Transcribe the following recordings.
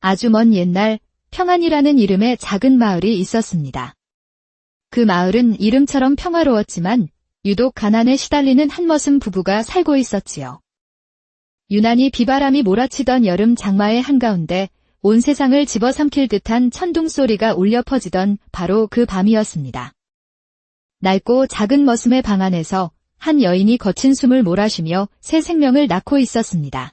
아주 먼 옛날 평안이라는 이름의 작은 마을이 있었습니다. 그 마을은 이름처럼 평화로웠지만 유독 가난에 시달리는 한 머슴 부부가 살고 있었지요. 유난히 비바람이 몰아치던 여름 장마의 한가운데 온 세상을 집어삼킬 듯한 천둥 소리가 울려 퍼지던 바로 그 밤이었습니다. 낡고 작은 머슴의 방 안에서 한 여인이 거친 숨을 몰아쉬며 새 생명을 낳고 있었습니다.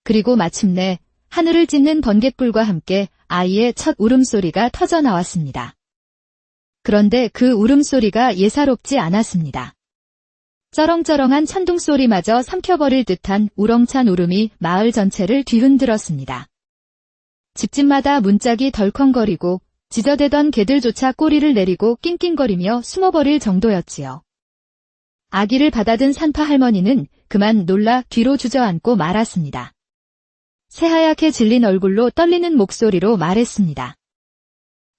그리고 마침내 하늘을 찢는 번갯불과 함께 아이의 첫 울음소리가 터져 나왔습니다. 그런데 그 울음소리가 예사롭지 않았습니다. 쩌렁쩌렁한 천둥소리마저 삼켜버릴 듯한 우렁찬 울음이 마을 전체를 뒤흔들었습니다. 집집마다 문짝이 덜컹거리고 지저대던 개들조차 꼬리를 내리고 낑낑거리며 숨어버릴 정도였지요. 아기를 받아든 산파 할머니는 그만 놀라 뒤로 주저앉고 말았습니다. 새하얗게 질린 얼굴로 떨리는 목소리로 말했습니다.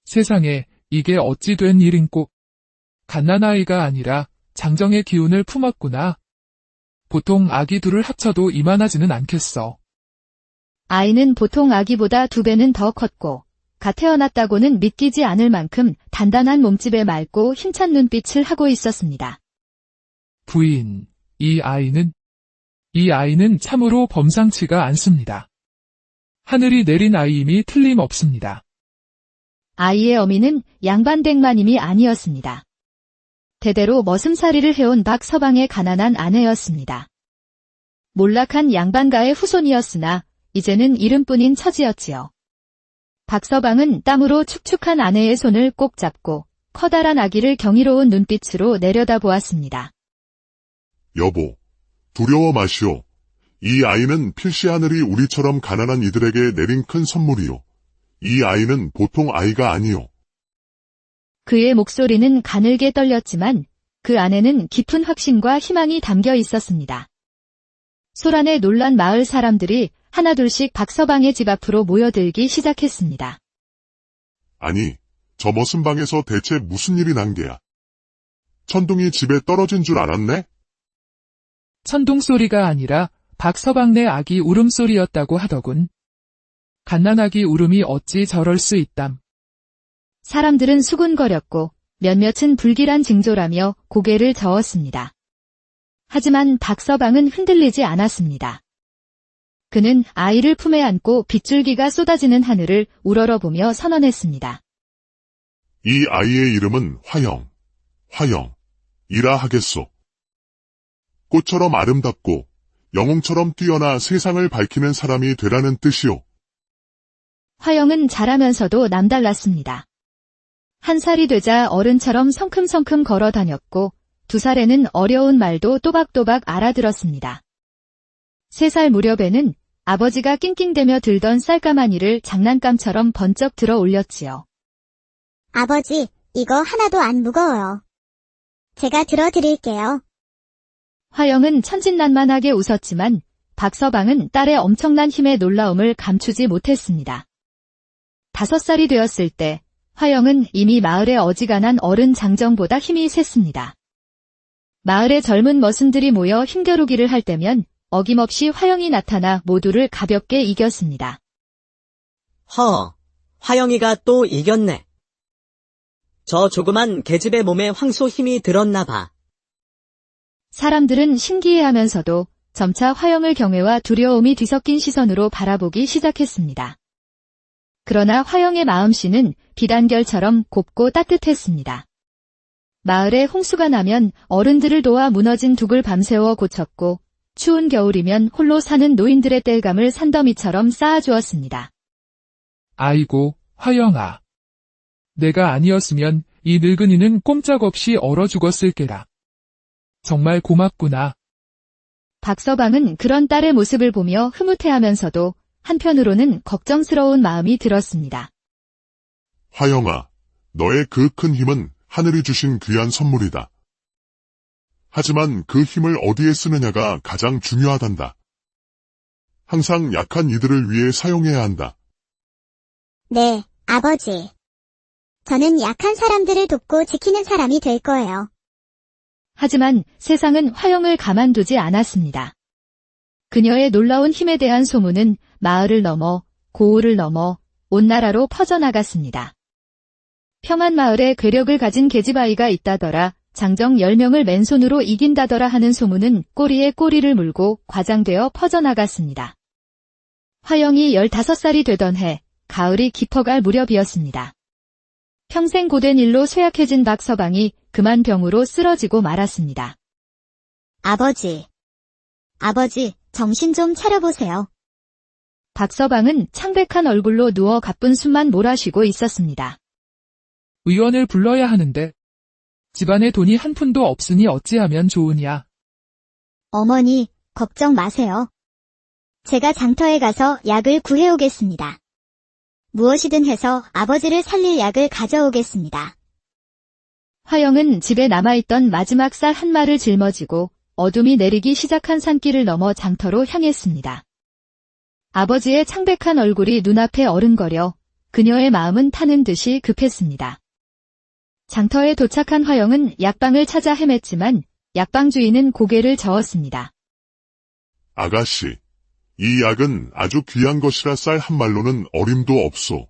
세상에 이게 어찌 된 일인꼬. 갓난아이가 아니라 장정의 기운을 품었구나. 보통 아기 둘을 합쳐도 이만하지는 않겠어. 아이는 보통 아기보다 2배는 더 컸고 갓 태어났다고는 믿기지 않을 만큼 단단한 몸집에 맑고 힘찬 눈빛을 하고 있었습니다. 부인, 이 아이는 참으로 범상치가 않습니다. 하늘이 내린 아이임이 틀림없습니다. 아이의 어미는 양반댁마님이 아니었습니다. 대대로 머슴살이를 해온 박서방의 가난한 아내였습니다. 몰락한 양반가의 후손이었으나 이제는 이름뿐인 처지였지요. 박서방은 땀으로 축축한 아내의 손을 꼭 잡고 커다란 아기를 경이로운 눈빛으로 내려다보았습니다. 여보, 두려워 마시오. 이 아이는 필시 하늘이 우리처럼 가난한 이들에게 내린 큰 선물이요. 이 아이는 보통 아이가 아니요. 그의 목소리는 가늘게 떨렸지만 그 안에는 깊은 확신과 희망이 담겨 있었습니다. 소란에 놀란 마을 사람들이 하나둘씩 박서방의 집 앞으로 모여들기 시작했습니다. 아니, 저 머슴방에서 대체 무슨 일이 난 게야? 천둥이 집에 떨어진 줄 알았네? 천둥 소리가 아니라 박서방네 아기 울음소리였다고 하더군. 갓난아기 울음이 어찌 저럴 수 있담. 사람들은 수군거렸고 몇몇은 불길한 징조라며 고개를 저었습니다. 하지만 박서방은 흔들리지 않았습니다. 그는 아이를 품에 안고 빗줄기가 쏟아지는 하늘을 우러러보며 선언했습니다. 이 아이의 이름은 화영이라 하겠소. 꽃처럼 아름답고 영웅처럼 뛰어나 세상을 밝히는 사람이 되라는 뜻이오. 화영은 자라면서도 남달랐습니다. 1살이 되자 어른처럼 성큼성큼 걸어 다녔고 2살에는 어려운 말도 또박또박 알아들었습니다. 3살 무렵에는 아버지가 낑낑대며 들던 쌀가마니를 장난감처럼 번쩍 들어 올렸지요. 아버지, 이거 하나도 안 무거워요. 제가 들어드릴게요. 화영은 천진난만하게 웃었지만 박서방은 딸의 엄청난 힘에 놀라움을 감추지 못했습니다. 5살이 되었을 때 화영은 이미 마을의 어지간한 어른 장정보다 힘이 셌습니다. 마을의 젊은 머슴들이 모여 힘겨루기를 할 때면 어김없이 화영이 나타나 모두를 가볍게 이겼습니다. 화영이가 또 이겼네. 저 조그만 계집의 몸에 황소 힘이 들었나 봐. 사람들은 신기해하면서도 점차 화영을 경외와 두려움이 뒤섞인 시선으로 바라보기 시작했습니다. 그러나 화영의 마음씨는 비단결처럼 곱고 따뜻했습니다. 마을에 홍수가 나면 어른들을 도와 무너진 둑을 밤새워 고쳤고 추운 겨울이면 홀로 사는 노인들의 땔감을 산더미처럼 쌓아주었습니다. 아이고, 화영아. 내가 아니었으면 이 늙은이는 꼼짝없이 얼어 죽었을 게라. 정말 고맙구나. 박서방은 그런 딸의 모습을 보며 흐뭇해하면서도 한편으로는 걱정스러운 마음이 들었습니다. 화영아, 너의 그 큰 힘은 하늘이 주신 귀한 선물이다. 하지만 그 힘을 어디에 쓰느냐가 가장 중요하단다. 항상 약한 이들을 위해 사용해야 한다. 네, 아버지. 저는 약한 사람들을 돕고 지키는 사람이 될 거예요. 하지만 세상은 화영을 가만두지 않았습니다. 그녀의 놀라운 힘에 대한 소문은 마을을 넘어 고을을 넘어 온 나라로 퍼져나갔습니다. 평안마을에 괴력을 가진 계집아이가 있다더라, 장정 10명을 맨손으로 이긴다더라 하는 소문은 꼬리에 꼬리를 물고 과장되어 퍼져나갔습니다. 화영이 15살이 되던 해, 가을이 깊어갈 무렵이었습니다. 평생 고된 일로 쇠약해진 박서방이 그만 병으로 쓰러지고 말았습니다. 아버지, 정신 좀 차려보세요. 박서방은 창백한 얼굴로 누워 가쁜 숨만 몰아쉬고 있었습니다. 의원을 불러야 하는데 집안에 돈이 한 푼도 없으니 어찌하면 좋으냐. 어머니, 걱정 마세요. 제가 장터에 가서 약을 구해오겠습니다. 무엇이든 해서 아버지를 살릴 약을 가져오겠습니다. 화영은 집에 남아있던 마지막 쌀 한 말을 짊어지고 어둠이 내리기 시작한 산길을 넘어 장터로 향했습니다. 아버지의 창백한 얼굴이 눈앞에 어른거려 그녀의 마음은 타는 듯이 급했습니다. 장터에 도착한 화영은 약방을 찾아 헤맸지만 약방 주인은 고개를 저었습니다. 아가씨, 이 약은 아주 귀한 것이라 쌀 한 말로는 어림도 없소.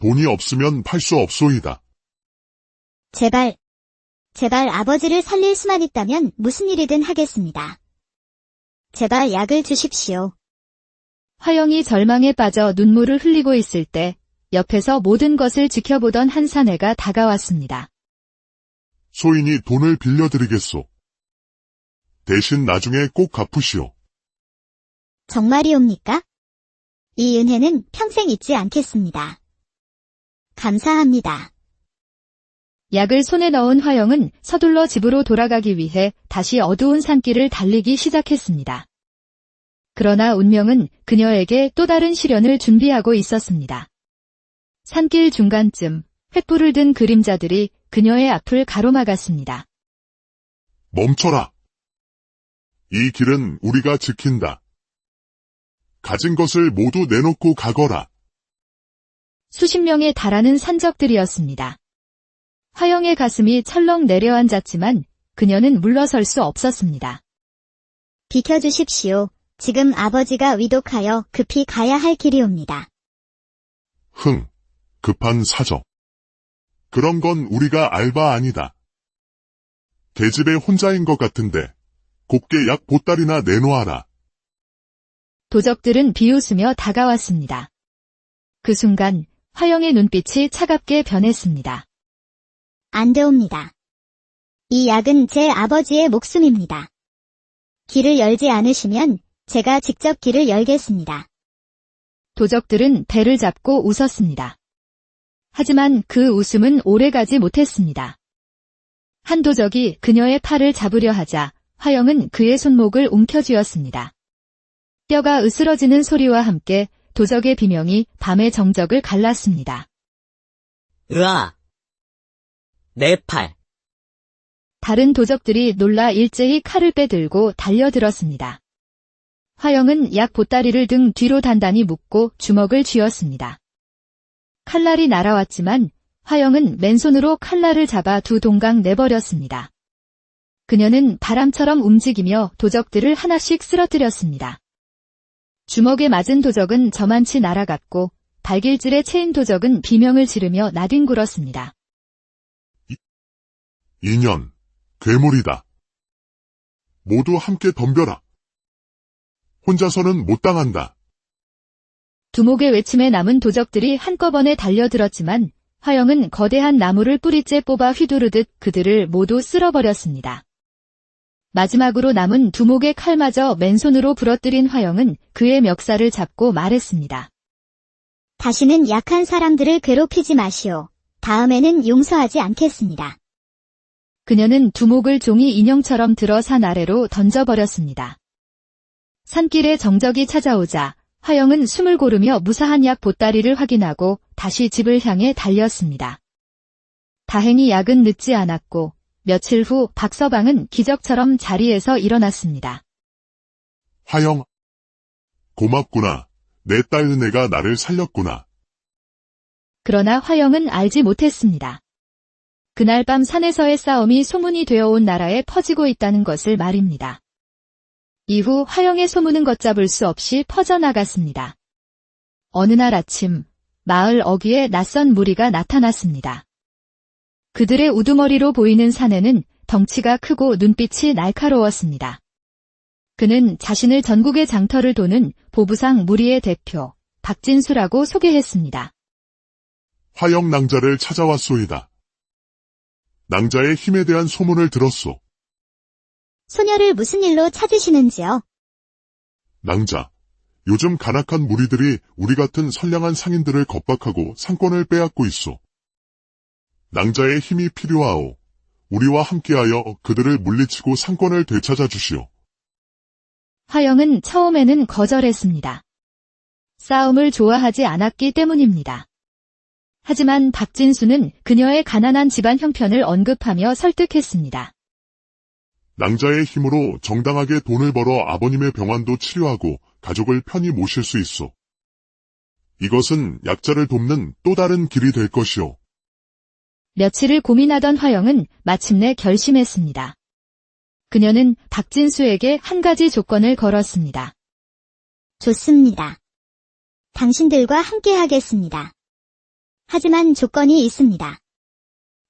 돈이 없으면 팔 수 없소이다. 제발 아버지를 살릴 수만 있다면 무슨 일이든 하겠습니다. 제발 약을 주십시오. 화영이 절망에 빠져 눈물을 흘리고 있을 때 옆에서 모든 것을 지켜보던 한 사내가 다가왔습니다. 소인이 돈을 빌려드리겠소. 대신 나중에 꼭 갚으시오. 정말이옵니까? 이 은혜는 평생 잊지 않겠습니다. 감사합니다. 약을 손에 넣은 화영은 서둘러 집으로 돌아가기 위해 다시 어두운 산길을 달리기 시작했습니다. 그러나 운명은 그녀에게 또 다른 시련을 준비하고 있었습니다. 산길 중간쯤 횃불을 든 그림자들이 그녀의 앞을 가로막았습니다. 멈춰라. 이 길은 우리가 지킨다. 가진 것을 모두 내놓고 가거라. 수십 명에 달하는 산적들이었습니다. 화영의 가슴이 철렁 내려앉았지만 그녀는 물러설 수 없었습니다. 비켜주십시오. 지금 아버지가 위독하여 급히 가야 할 길이옵니다. 급한 사정. 그런 건 우리가 알 바 아니다. 계집애 혼자인 것 같은데 곱게 약 보따리나 내놓아라. 도적들은 비웃으며 다가왔습니다. 그 순간 화영의 눈빛이 차갑게 변했습니다. 안 되옵니다. 이 약은 제 아버지의 목숨입니다. 길을 열지 않으시면 제가 직접 길을 열겠습니다. 도적들은 배를 잡고 웃었습니다. 하지만 그 웃음은 오래가지 못했습니다. 한 도적이 그녀의 팔을 잡으려 하자 화영은 그의 손목을 움켜쥐었습니다. 뼈가 으스러지는 소리와 함께 도적의 비명이 밤의 정적을 갈랐습니다. 으아! 내 팔! 다른 도적들이 놀라 일제히 칼을 빼들고 달려들었습니다. 화영은 약 보따리를 등 뒤로 단단히 묶고 주먹을 쥐었습니다. 칼날이 날아왔지만 화영은 맨손으로 칼날을 잡아 두 동강 내버렸습니다. 그녀는 바람처럼 움직이며 도적들을 하나씩 쓰러뜨렸습니다. 주먹에 맞은 도적은 저만치 날아갔고 발길질에 채인 도적은 비명을 지르며 나뒹굴었습니다. 인연, 괴물이다. 모두 함께 덤벼라. 혼자서는 못 당한다. 두목의 외침에 남은 도적들이 한꺼번에 달려들었지만 화영은 거대한 나무를 뿌리째 뽑아 휘두르듯 그들을 모두 쓸어버렸습니다. 마지막으로 남은 두목의 칼마저 맨손으로 부러뜨린 화영은 그의 멱살을 잡고 말했습니다. 다시는 약한 사람들을 괴롭히지 마시오. 다음에는 용서하지 않겠습니다. 그녀는 두목을 종이 인형처럼 들어 산 아래로 던져버렸습니다. 산길에 정적이 찾아오자 화영은 숨을 고르며 무사한 약 보따리를 확인하고 다시 집을 향해 달렸습니다. 다행히 약은 늦지 않았고 며칠 후 박서방은 기적처럼 자리에서 일어났습니다. 화영, 고맙구나. 내 딸 은혜가 나를 살렸구나. 그러나 화영은 알지 못했습니다. 그날 밤 산에서의 싸움이 소문이 되어 온 나라에 퍼지고 있다는 것을 말입니다. 이후 화영의 소문은 걷잡을 수 없이 퍼져나갔습니다. 어느 날 아침, 마을 어귀에 낯선 무리가 나타났습니다. 그들의 우두머리로 보이는 사내는 덩치가 크고 눈빛이 날카로웠습니다. 그는 자신을 전국의 장터를 도는 보부상 무리의 대표, 박진수라고 소개했습니다. 화영 낭자를 찾아왔소이다. 낭자의 힘에 대한 소문을 들었소. 소녀를 무슨 일로 찾으시는지요? 낭자, 요즘 간악한 무리들이 우리 같은 선량한 상인들을 겁박하고 상권을 빼앗고 있소. 낭자의 힘이 필요하오. 우리와 함께하여 그들을 물리치고 상권을 되찾아 주시오. 화영은 처음에는 거절했습니다. 싸움을 좋아하지 않았기 때문입니다. 하지만 박진수는 그녀의 가난한 집안 형편을 언급하며 설득했습니다. 낭자의 힘으로 정당하게 돈을 벌어 아버님의 병환도 치료하고 가족을 편히 모실 수 있소. 이것은 약자를 돕는 또 다른 길이 될 것이오. 며칠을 고민하던 화영은 마침내 결심했습니다. 그녀는 박진수에게 한 가지 조건을 걸었습니다. 좋습니다. 당신들과 함께 하겠습니다. 하지만 조건이 있습니다.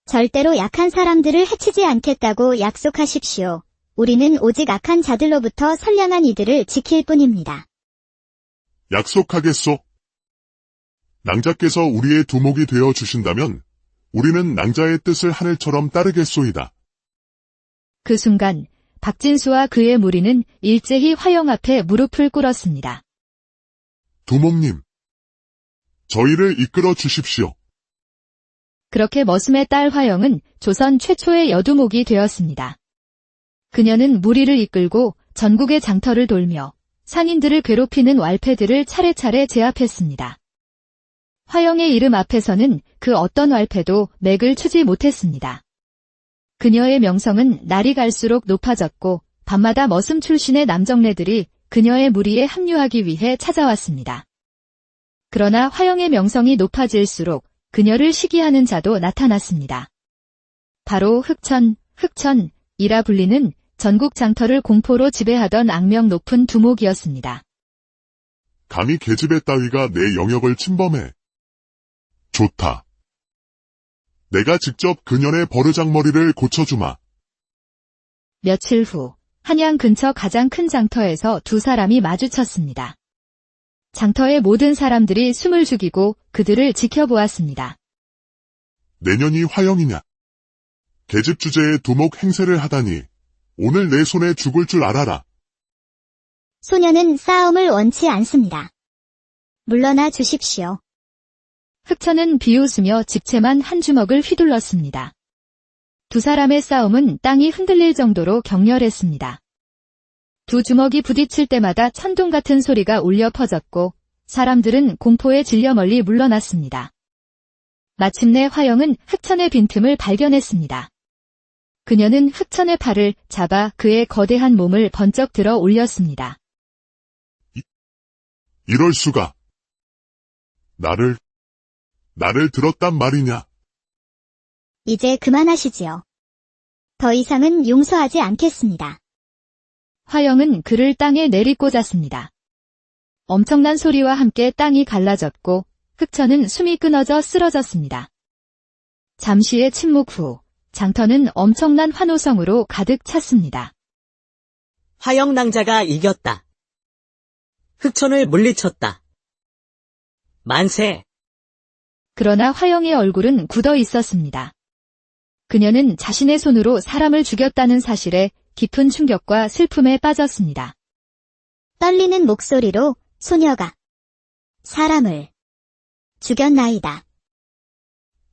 절대로 약한 사람들을 해치지 않겠다고 약속하십시오. 우리는 오직 악한 자들로부터 선량한 이들을 지킬 뿐입니다. 약속하겠소. 낭자께서 우리의 두목이 되어 주신다면 우리는 낭자의 뜻을 하늘처럼 따르겠소이다. 그 순간 박진수와 그의 무리는 일제히 화영 앞에 무릎을 꿇었습니다. 두목님, 저희를 이끌어 주십시오. 그렇게 머슴의 딸 화영은 조선 최초의 여두목이 되었습니다. 그녀는 무리를 이끌고 전국의 장터를 돌며 상인들을 괴롭히는 왈패들을 차례차례 제압했습니다. 화영의 이름 앞에서는 그 어떤 왈패도 맥을 추지 못했습니다. 그녀의 명성은 날이 갈수록 높아졌고 밤마다 머슴 출신의 남정네들이 그녀의 무리에 합류하기 위해 찾아왔습니다. 그러나 화영의 명성이 높아질수록 그녀를 시기하는 자도 나타났습니다. 바로 흑천이라 불리는 전국 장터를 공포로 지배하던 악명 높은 두목이었습니다. 감히 계집애 따위가 내 영역을 침범해. 좋다. 내가 직접 그년의 버르장머리를 고쳐주마. 며칠 후 한양 근처 가장 큰 장터에서 두 사람이 마주쳤습니다. 장터의 모든 사람들이 숨을 죽이고 그들을 지켜보았습니다. 내년이 화영이냐? 계집 주제에 두목 행세를 하다니 오늘 내 손에 죽을 줄 알아라. 소녀는 싸움을 원치 않습니다. 물러나 주십시오. 흑천은 비웃으며 집채만 한 주먹을 휘둘렀습니다. 두 사람의 싸움은 땅이 흔들릴 정도로 격렬했습니다. 두 주먹이 부딪힐 때마다 천둥 같은 소리가 울려 퍼졌고 사람들은 공포에 질려 멀리 물러났습니다. 마침내 화영은 흑천의 빈틈을 발견했습니다. 그녀는 흑천의 팔을 잡아 그의 거대한 몸을 번쩍 들어 올렸습니다. 이럴 수가. 나를 들었단 말이냐? 이제 그만하시지요. 더 이상은 용서하지 않겠습니다. 화영은 그를 땅에 내리꽂았습니다. 엄청난 소리와 함께 땅이 갈라졌고 흑천은 숨이 끊어져 쓰러졌습니다. 잠시의 침묵 후 장터는 엄청난 환호성으로 가득 찼습니다. 화영 낭자가 이겼다. 흑천을 물리쳤다. 만세! 그러나 화영의 얼굴은 굳어 있었습니다. 그녀는 자신의 손으로 사람을 죽였다는 사실에 깊은 충격과 슬픔에 빠졌습니다. 떨리는 목소리로 소녀가 사람을 죽였나이다.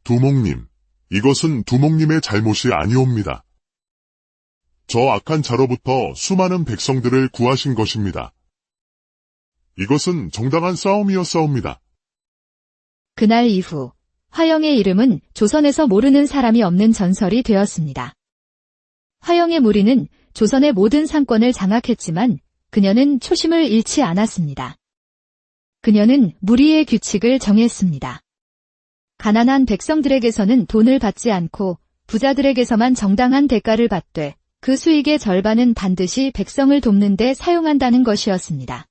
두목님, 이것은 두목님의 잘못이 아니옵니다. 저 악한 자로부터 수많은 백성들을 구하신 것입니다. 이것은 정당한 싸움이었사옵니다. 그날 이후 화영의 이름은 조선에서 모르는 사람이 없는 전설이 되었습니다. 화영의 무리는 조선의 모든 상권을 장악했지만 그녀는 초심을 잃지 않았습니다. 그녀는 무리의 규칙을 정했습니다. 가난한 백성들에게서는 돈을 받지 않고 부자들에게서만 정당한 대가를 받되 그 수익의 절반은 반드시 백성을 돕는 데 사용한다는 것이었습니다.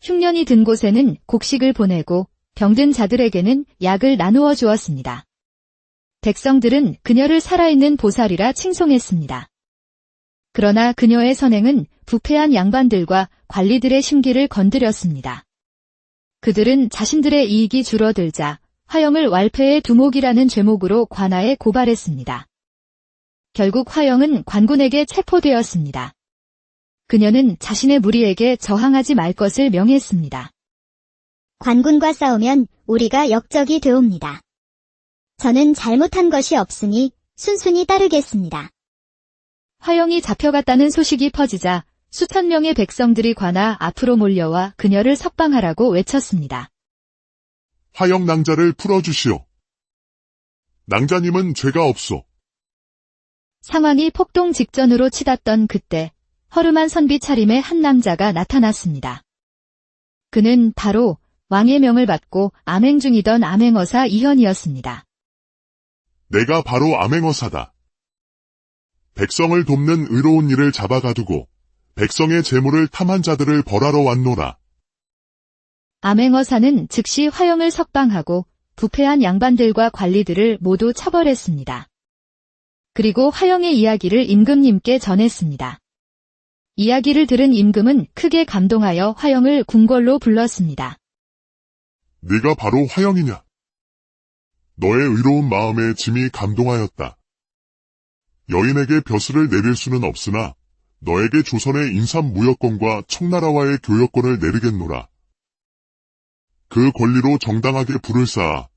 흉년이 든 곳에는 곡식을 보내고 병든 자들에게는 약을 나누어 주었습니다. 백성들은 그녀를 살아있는 보살이라 칭송했습니다. 그러나 그녀의 선행은 부패한 양반들과 관리들의 심기를 건드렸습니다. 그들은 자신들의 이익이 줄어들자 화영을 wal패의 두목이라는 죄목으로 관아에 고발했습니다. 결국 화영은 관군에게 체포되었습니다. 그녀는 자신의 무리에게 저항하지 말 것을 명했습니다. 관군과 싸우면 우리가 역적이 되옵니다. 저는 잘못한 것이 없으니 순순히 따르겠습니다. 화영이 잡혀갔다는 소식이 퍼지자 수천 명의 백성들이 관아 앞으로 몰려와 그녀를 석방하라고 외쳤습니다. 화영 낭자를 풀어주시오. 낭자님은 죄가 없소. 상황이 폭동 직전으로 치닫던 그때 허름한 선비 차림의 한 남자가 나타났습니다. 그는 바로 왕의 명을 받고 암행 중이던 암행어사 이현이었습니다. 내가 바로 암행어사다. 백성을 돕는 의로운 일을 잡아가두고 백성의 재물을 탐한 자들을 벌하러 왔노라. 암행어사는 즉시 화영을 석방하고 부패한 양반들과 관리들을 모두 처벌했습니다. 그리고 화영의 이야기를 임금님께 전했습니다. 이야기를 들은 임금은 크게 감동하여 화영을 궁궐로 불렀습니다. 네가 바로 화영이냐? 너의 의로운 마음에 짐이 감동하였다. 여인에게 벼슬을 내릴 수는 없으나 너에게 조선의 인삼무역권과 청나라와의 교역권을 내리겠노라. 그 권리로 정당하게 불을 쌓아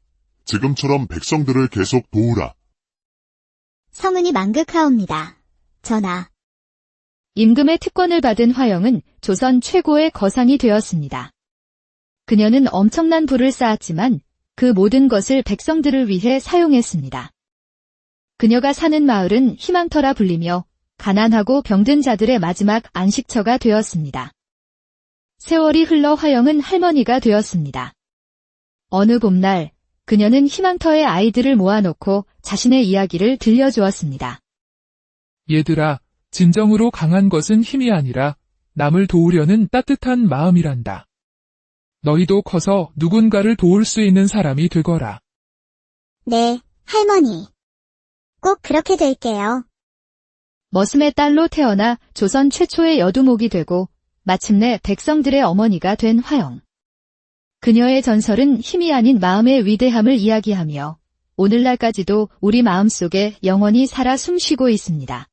지금처럼 백성들을 계속 도우라. 성은이 만극하옵니다. 전하. 임금의 특권을 받은 화영은 조선 최고의 거상이 되었습니다. 그녀는 엄청난 부를 쌓았지만 그 모든 것을 백성들을 위해 사용했습니다. 그녀가 사는 마을은 희망터라 불리며 가난하고 병든 자들의 마지막 안식처가 되었습니다. 세월이 흘러 화영은 할머니가 되었습니다. 어느 봄날 그녀는 희망터의 아이들을 모아놓고 자신의 이야기를 들려주었습니다. 얘들아, 진정으로 강한 것은 힘이 아니라 남을 도우려는 따뜻한 마음이란다. 너희도 커서 누군가를 도울 수 있는 사람이 되거라. 네, 할머니. 꼭 그렇게 될게요. 머슴의 딸로 태어나 조선 최초의 여두목이 되고 마침내 백성들의 어머니가 된 화영. 그녀의 전설은 힘이 아닌 마음의 위대함을 이야기하며 오늘날까지도 우리 마음속에 영원히 살아 숨쉬고 있습니다.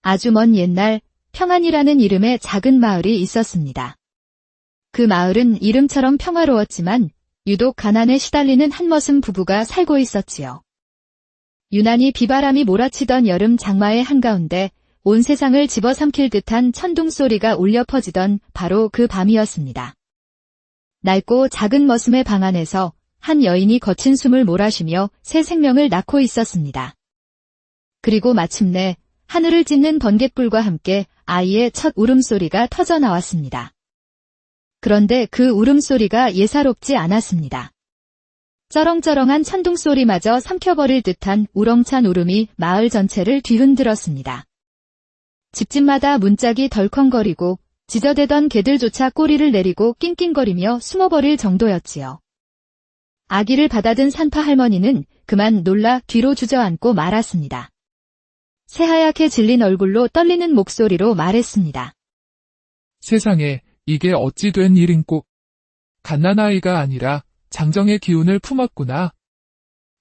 아주 먼 옛날 평안이라는 이름의 작은 마을이 있었습니다. 그 마을은 이름처럼 평화로웠지만 유독 가난에 시달리는 한 머슴 부부가 살고 있었지요. 유난히 비바람이 몰아치던 여름 장마의 한가운데 온 세상을 집어삼킬 듯한 천둥 소리가 울려 퍼지던 바로 그 밤이었습니다. 낡고 작은 머슴의 방 안에서 한 여인이 거친 숨을 몰아쉬며 새 생명을 낳고 있었습니다. 그리고 마침내 하늘을 찢는 번갯불과 함께 아이의 첫 울음소리가 터져 나왔습니다. 그런데 그 울음소리가 예사롭지 않았습니다. 쩌렁쩌렁한 천둥소리마저 삼켜버릴 듯한 우렁찬 울음이 마을 전체를 뒤흔들었습니다. 집집마다 문짝이 덜컹거리고 지저대던 개들조차 꼬리를 내리고 낑낑거리며 숨어버릴 정도였지요. 아기를 받아든 산파 할머니는 그만 놀라 뒤로 주저앉고 말았습니다. 새하얗게 질린 얼굴로 떨리는 목소리로 말했습니다. 세상에 이게 어찌 된 일인꼬. 갓난아이가 아니라 장정의 기운을 품었구나.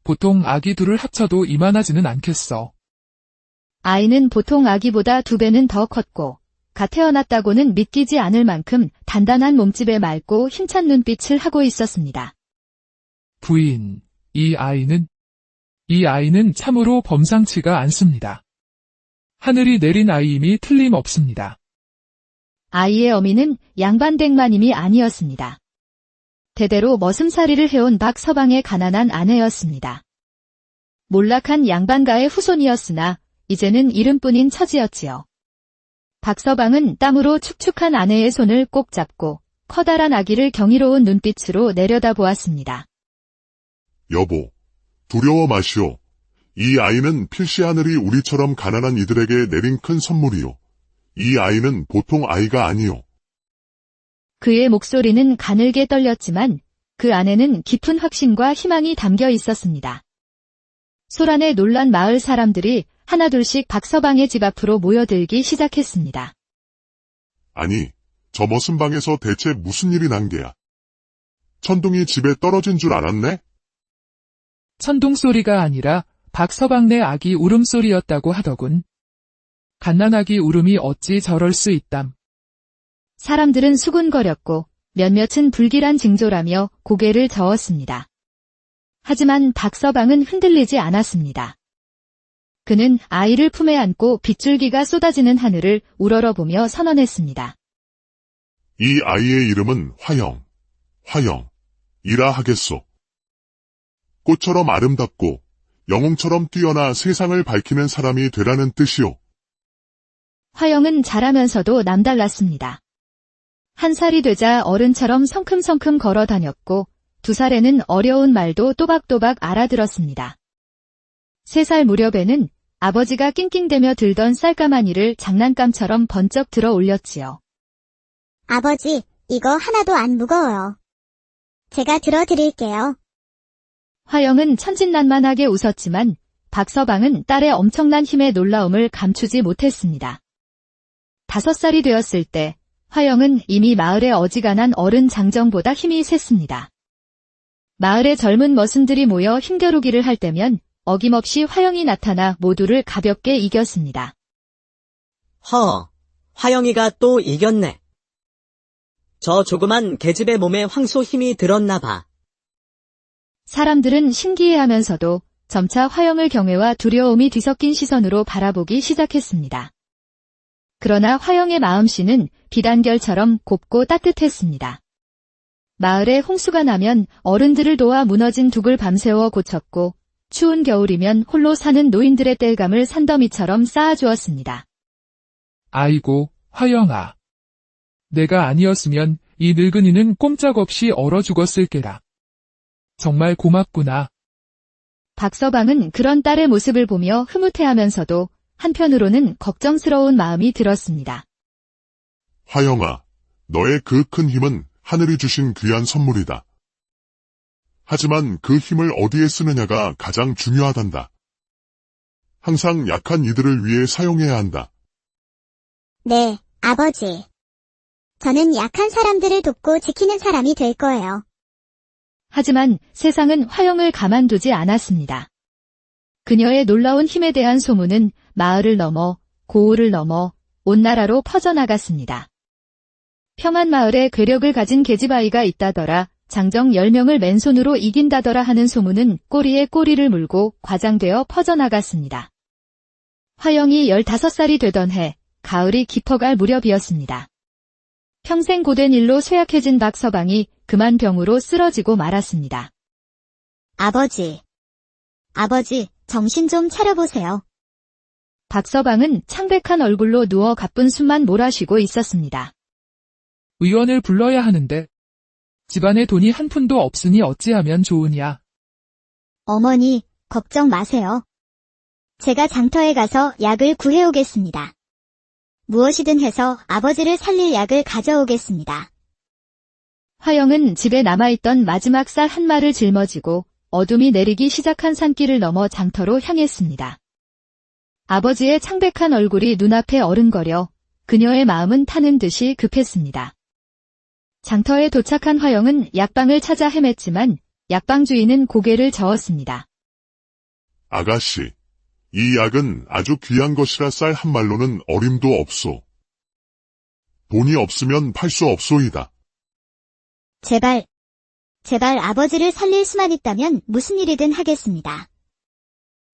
보통 아기 둘을 합쳐도 이만하지는 않겠어. 아이는 보통 아기보다 2배는 더 컸고 갓 태어났다고는 믿기지 않을 만큼 단단한 몸집에 맑고 힘찬 눈빛을 하고 있었습니다. 부인, 이 아이는 참으로 범상치가 않습니다. 하늘이 내린 아이임이 틀림없습니다. 아이의 어미는 양반댁마님이 아니었습니다. 대대로 머슴살이를 해온 박서방의 가난한 아내였습니다. 몰락한 양반가의 후손이었으나 이제는 이름뿐인 처지였지요. 박서방은 땀으로 축축한 아내의 손을 꼭 잡고 커다란 아기를 경이로운 눈빛으로 내려다보았습니다. 여보, 두려워 마시오. 이 아이는 필시 하늘이 우리처럼 가난한 이들에게 내린 큰 선물이요. 이 아이는 보통 아이가 아니요. 그의 목소리는 가늘게 떨렸지만 그 안에는 깊은 확신과 희망이 담겨 있었습니다. 소란에 놀란 마을 사람들이 하나둘씩 박서방의 집 앞으로 모여들기 시작했습니다. 아니, 저 머슴 방에서 대체 무슨 일이 난 게야? 천둥이 집에 떨어진 줄 알았네? 천둥 소리가 아니라 박서방네 아기 울음소리였다고 하더군. 갓난아기 울음이 어찌 저럴 수 있담. 사람들은 수군거렸고 몇몇은 불길한 징조라며 고개를 저었습니다. 하지만 박서방은 흔들리지 않았습니다. 그는 아이를 품에 안고 빗줄기가 쏟아지는 하늘을 우러러보며 선언했습니다. 이 아이의 이름은 화영이라 하겠소. 꽃처럼 아름답고 영웅처럼 뛰어나 세상을 밝히는 사람이 되라는 뜻이오. 화영은 자라면서도 남달랐습니다. 1살이 되자 어른처럼 성큼성큼 걸어 다녔고 2살에는 어려운 말도 또박또박 알아들었습니다. 3살 무렵에는 아버지가 낑낑대며 들던 쌀가마니를 장난감처럼 번쩍 들어 올렸지요. 아버지, 이거 하나도 안 무거워요. 제가 들어드릴게요. 화영은 천진난만하게 웃었지만 박서방은 딸의 엄청난 힘에 놀라움을 감추지 못했습니다. 5살이 되었을 때 화영은 이미 마을의 어지간한 어른 장정보다 힘이 셌습니다. 마을의 젊은 머슴들이 모여 힘겨루기를 할 때면 어김없이 화영이 나타나 모두를 가볍게 이겼습니다. 화영이가 또 이겼네. 저 조그만 계집의 몸에 황소 힘이 들었나 봐. 사람들은 신기해하면서도 점차 화영을 경외와 두려움이 뒤섞인 시선으로 바라보기 시작했습니다. 그러나 화영의 마음씨는 비단결처럼 곱고 따뜻했습니다. 마을에 홍수가 나면 어른들을 도와 무너진 둑을 밤새워 고쳤고 추운 겨울이면 홀로 사는 노인들의 땔감을 산더미처럼 쌓아주었습니다. 아이고, 화영아. 내가 아니었으면 이 늙은이는 꼼짝없이 얼어 죽었을 게라. 정말 고맙구나. 박서방은 그런 딸의 모습을 보며 흐뭇해하면서도 한편으로는 걱정스러운 마음이 들었습니다. 화영아, 너의 그 큰 힘은 하늘이 주신 귀한 선물이다. 하지만 그 힘을 어디에 쓰느냐가 가장 중요하단다. 항상 약한 이들을 위해 사용해야 한다. 네, 아버지. 저는 약한 사람들을 돕고 지키는 사람이 될 거예요. 하지만 세상은 화영을 가만두지 않았습니다. 그녀의 놀라운 힘에 대한 소문은 마을을 넘어 고을을 넘어 온 나라로 퍼져나갔습니다. 평안마을에 괴력을 가진 계집아이가 있다더라, 장정 10명을 맨손으로 이긴다더라 하는 소문은 꼬리에 꼬리를 물고 과장되어 퍼져나갔습니다. 화영이 15살이 되던 해, 가을이 깊어갈 무렵이었습니다. 평생 고된 일로 쇠약해진 박서방이 그만 병으로 쓰러지고 말았습니다. 아버지, 정신 좀 차려보세요. 박서방은 창백한 얼굴로 누워 가쁜 숨만 몰아쉬고 있었습니다. 의원을 불러야 하는데 집안에 돈이 한 푼도 없으니 어찌하면 좋으냐. 어머니, 걱정 마세요. 제가 장터에 가서 약을 구해오겠습니다. 무엇이든 해서 아버지를 살릴 약을 가져오겠습니다. 화영은 집에 남아있던 마지막 쌀 한 말을 짊어지고 어둠이 내리기 시작한 산길을 넘어 장터로 향했습니다. 아버지의 창백한 얼굴이 눈앞에 어른거려 그녀의 마음은 타는 듯이 급했습니다. 장터에 도착한 화영은 약방을 찾아 헤맸지만 약방 주인은 고개를 저었습니다. 아가씨, 이 약은 아주 귀한 것이라 쌀 한 말로는 어림도 없소. 돈이 없으면 팔 수 없소이다. 제발 아버지를 살릴 수만 있다면 무슨 일이든 하겠습니다.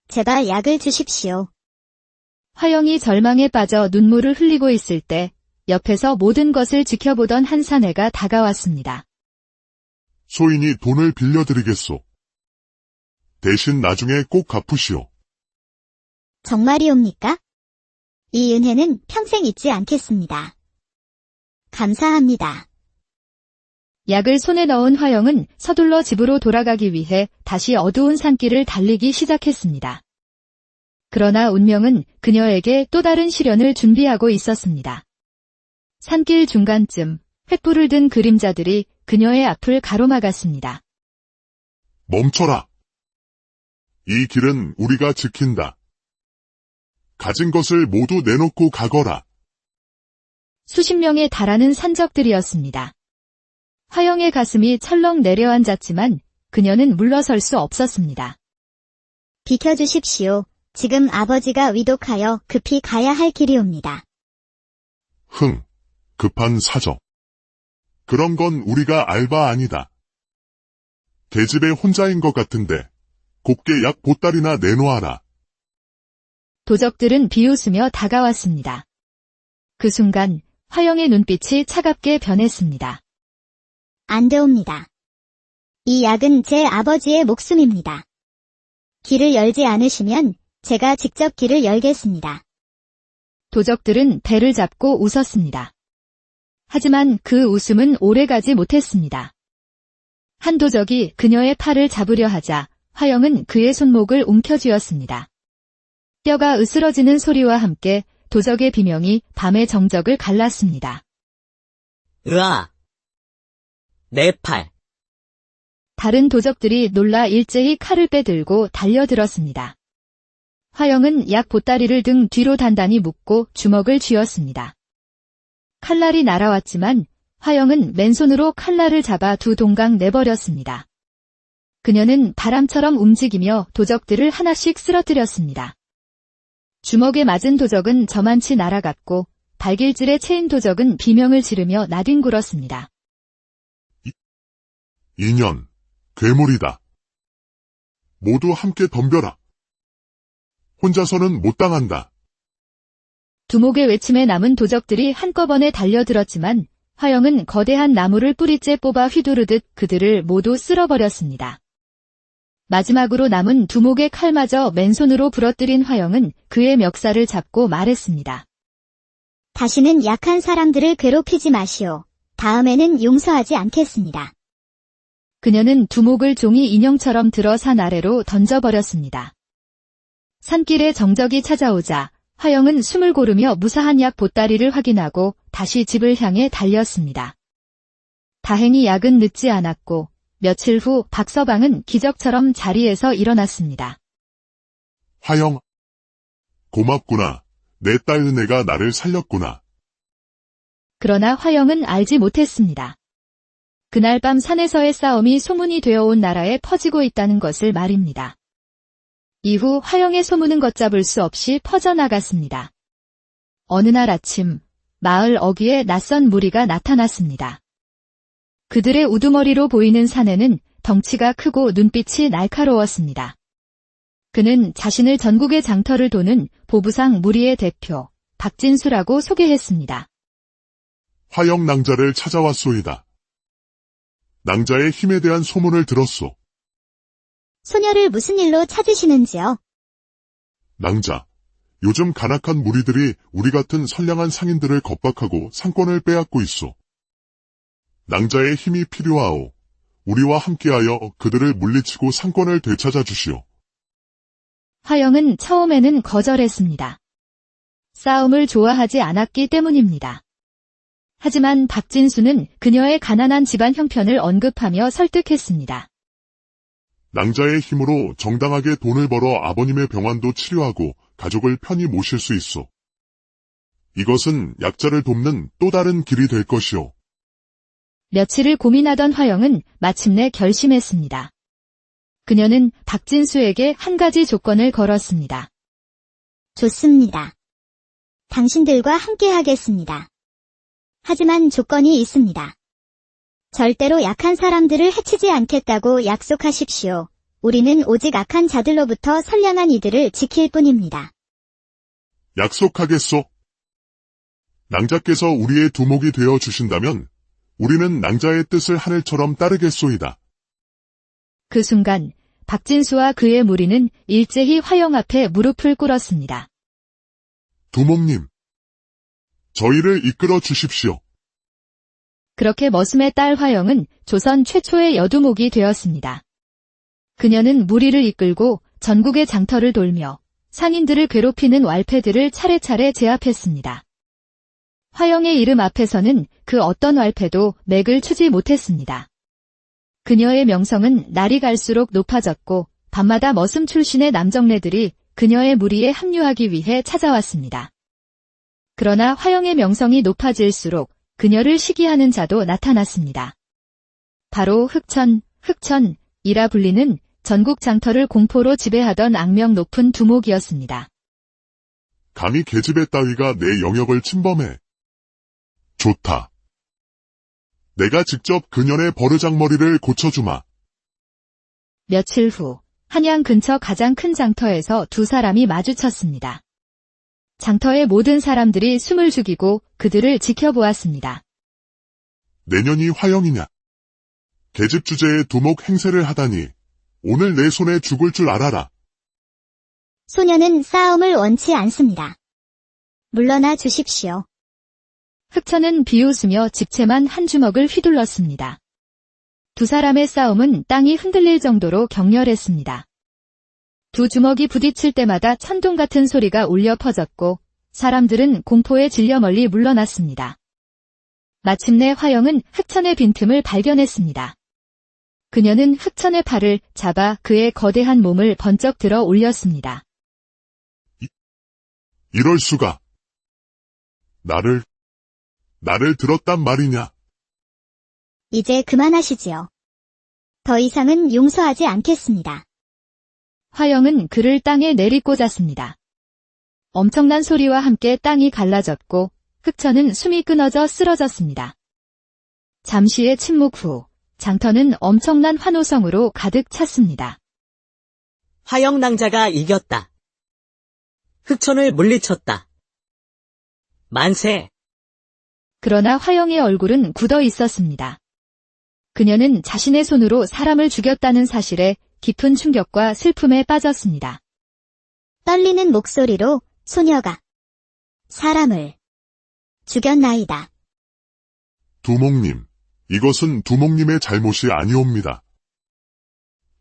제발 약을 주십시오. 화영이 절망에 빠져 눈물을 흘리고 있을 때 옆에서 모든 것을 지켜보던 한 사내가 다가왔습니다. 소인이 돈을 빌려드리겠소. 대신 나중에 꼭 갚으시오. 정말이옵니까? 이 은혜는 평생 잊지 않겠습니다. 감사합니다. 약을 손에 넣은 화영은 서둘러 집으로 돌아가기 위해 다시 어두운 산길을 달리기 시작했습니다. 그러나 운명은 그녀에게 또 다른 시련을 준비하고 있었습니다. 산길 중간쯤 횃불을 든 그림자들이 그녀의 앞을 가로막았습니다. 멈춰라. 이 길은 우리가 지킨다. 가진 것을 모두 내놓고 가거라. 수십 명에 달하는 산적들이었습니다. 화영의 가슴이 철렁 내려앉았지만 그녀는 물러설 수 없었습니다. 비켜주십시오. 지금 아버지가 위독하여 급히 가야 할 길이옵니다. 급한 사정. 그런 건 우리가 알 바 아니다. 계집애 혼자인 것 같은데 곱게 약 보따리나 내놓아라. 도적들은 비웃으며 다가왔습니다. 그 순간 화영의 눈빛이 차갑게 변했습니다. 안 되옵니다. 이 약은 제 아버지의 목숨입니다. 길을 열지 않으시면 제가 직접 길을 열겠습니다. 도적들은 배를 잡고 웃었습니다. 하지만 그 웃음은 오래가지 못했습니다. 한 도적이 그녀의 팔을 잡으려 하자 화영은 그의 손목을 움켜쥐었습니다. 뼈가 으스러지는 소리와 함께 도적의 비명이 밤의 정적을 갈랐습니다. 으아! 내 팔! 다른 도적들이 놀라 일제히 칼을 빼들고 달려들었습니다. 화영은 약 보따리를 등 뒤로 단단히 묶고 주먹을 쥐었습니다. 칼날이 날아왔지만 화영은 맨손으로 칼날을 잡아 두 동강 내버렸습니다. 그녀는 바람처럼 움직이며 도적들을 하나씩 쓰러뜨렸습니다. 주먹에 맞은 도적은 저만치 날아갔고 발길질에 채인 도적은 비명을 지르며 나뒹굴었습니다. 인연, 괴물이다. 모두 함께 덤벼라. 혼자서는 못 당한다. 두목의 외침에 남은 도적들이 한꺼번에 달려들었지만 화영은 거대한 나무를 뿌리째 뽑아 휘두르듯 그들을 모두 쓸어버렸습니다. 마지막으로 남은 두목의 칼마저 맨손으로 부러뜨린 화영은 그의 멱살을 잡고 말했습니다. 다시는 약한 사람들을 괴롭히지 마시오. 다음에는 용서하지 않겠습니다. 그녀는 두목을 종이 인형처럼 들어 산 아래로 던져버렸습니다. 산길에 정적이 찾아오자 화영은 숨을 고르며 무사한 약 보따리를 확인하고 다시 집을 향해 달렸습니다. 다행히 약은 늦지 않았고 며칠 후 박서방은 기적처럼 자리에서 일어났습니다. 화영. 고맙구나. 내 딸 은혜가 나를 살렸구나. 그러나 화영은 알지 못했습니다. 그날 밤 산에서의 싸움이 소문이 되어온 나라에 퍼지고 있다는 것을 말입니다. 이후 화영의 소문은 걷잡을 수 없이 퍼져나갔습니다. 어느 날 아침, 마을 어귀에 낯선 무리가 나타났습니다. 그들의 우두머리로 보이는 사내는 덩치가 크고 눈빛이 날카로웠습니다. 그는 자신을 전국의 장터를 도는 보부상 무리의 대표, 박진수라고 소개했습니다. 화영 낭자를 찾아왔소이다. 낭자의 힘에 대한 소문을 들었소. 소녀를 무슨 일로 찾으시는지요? 낭자, 요즘 간악한 무리들이 우리 같은 선량한 상인들을 겁박하고 상권을 빼앗고 있소. 낭자의 힘이 필요하오. 우리와 함께하여 그들을 물리치고 상권을 되찾아 주시오. 화영은 처음에는 거절했습니다. 싸움을 좋아하지 않았기 때문입니다. 하지만 박진수는 그녀의 가난한 집안 형편을 언급하며 설득했습니다. 낭자의 힘으로 정당하게 돈을 벌어 아버님의 병환도 치료하고 가족을 편히 모실 수 있소. 이것은 약자를 돕는 또 다른 길이 될 것이오. 며칠을 고민하던 화영은 마침내 결심했습니다. 그녀는 박진수에게 한 가지 조건을 걸었습니다. 좋습니다. 당신들과 함께 하겠습니다. 하지만 조건이 있습니다. 절대로 약한 사람들을 해치지 않겠다고 약속하십시오. 우리는 오직 악한 자들로부터 선량한 이들을 지킬 뿐입니다. 약속하겠소. 낭자께서 우리의 두목이 되어 주신다면 우리는 낭자의 뜻을 하늘처럼 따르겠소이다. 그 순간 박진수와 그의 무리는 일제히 화영 앞에 무릎을 꿇었습니다. 두목님, 저희를 이끌어 주십시오. 그렇게 머슴의 딸 화영은 조선 최초의 여두목이 되었습니다. 그녀는 무리를 이끌고 전국의 장터를 돌며 상인들을 괴롭히는 왈패들을 차례차례 제압했습니다. 화영의 이름 앞에서는 그 어떤 왈패도 맥을 추지 못했습니다. 그녀의 명성은 날이 갈수록 높아졌고 밤마다 머슴 출신의 남정네들이 그녀의 무리에 합류하기 위해 찾아왔습니다. 그러나 화영의 명성이 높아질수록 그녀를 시기하는 자도 나타났습니다. 바로 흑천이라 불리는 전국 장터를 공포로 지배하던 악명 높은 두목이었습니다. 감히 계집애 따위가 내 영역을 침범해. 좋다. 내가 직접 그년의 버르장머리를 고쳐주마. 며칠 후 한양 근처 가장 큰 장터에서 두 사람이 마주쳤습니다. 장터의 모든 사람들이 숨을 죽이고 그들을 지켜보았습니다. 내년이 화영이냐? 계집 주제에 두목 행세를 하다니 오늘 내 손에 죽을 줄 알아라. 소녀는 싸움을 원치 않습니다. 물러나 주십시오. 흑천은 비웃으며 집채만 한 주먹을 휘둘렀습니다. 두 사람의 싸움은 땅이 흔들릴 정도로 격렬했습니다. 두 주먹이 부딪힐 때마다 천둥 같은 소리가 울려 퍼졌고 사람들은 공포에 질려 멀리 물러났습니다. 마침내 화영은 흑천의 빈틈을 발견했습니다. 그녀는 흑천의 팔을 잡아 그의 거대한 몸을 번쩍 들어 올렸습니다. 이럴 수가. 나를 들었단 말이냐? 이제 그만하시지요. 더 이상은 용서하지 않겠습니다. 화영은 그를 땅에 내리꽂았습니다. 엄청난 소리와 함께 땅이 갈라졌고 흑천은 숨이 끊어져 쓰러졌습니다. 잠시의 침묵 후 장터는 엄청난 환호성으로 가득 찼습니다. 화영 낭자가 이겼다. 흑천을 물리쳤다. 만세! 그러나 화영의 얼굴은 굳어 있었습니다. 그녀는 자신의 손으로 사람을 죽였다는 사실에 깊은 충격과 슬픔에 빠졌습니다. 떨리는 목소리로 소녀가 사람을 죽였나이다. 두목님, 이것은 두목님의 잘못이 아니옵니다.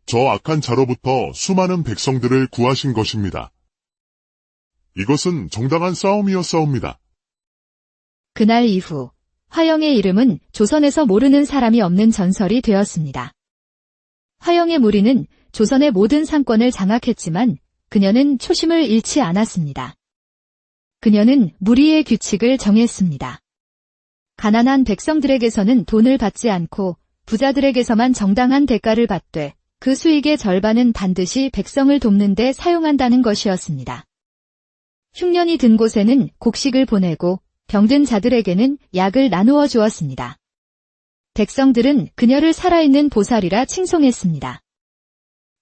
저 악한 자로부터 수많은 백성들을 구하신 것입니다. 이것은 정당한 싸움이었사옵니다. 그날 이후 화영의 이름은 조선에서 모르는 사람이 없는 전설이 되었습니다. 화영의 무리는 조선의 모든 상권을 장악했지만 그녀는 초심을 잃지 않았습니다. 그녀는 무리의 규칙을 정했습니다. 가난한 백성들에게서는 돈을 받지 않고 부자들에게서만 정당한 대가를 받되 그 수익의 절반은 반드시 백성을 돕는 데 사용한다는 것이었습니다. 흉년이 든 곳에는 곡식을 보내고 병든 자들에게는 약을 나누어 주었습니다. 백성들은 그녀를 살아있는 보살이라 칭송했습니다.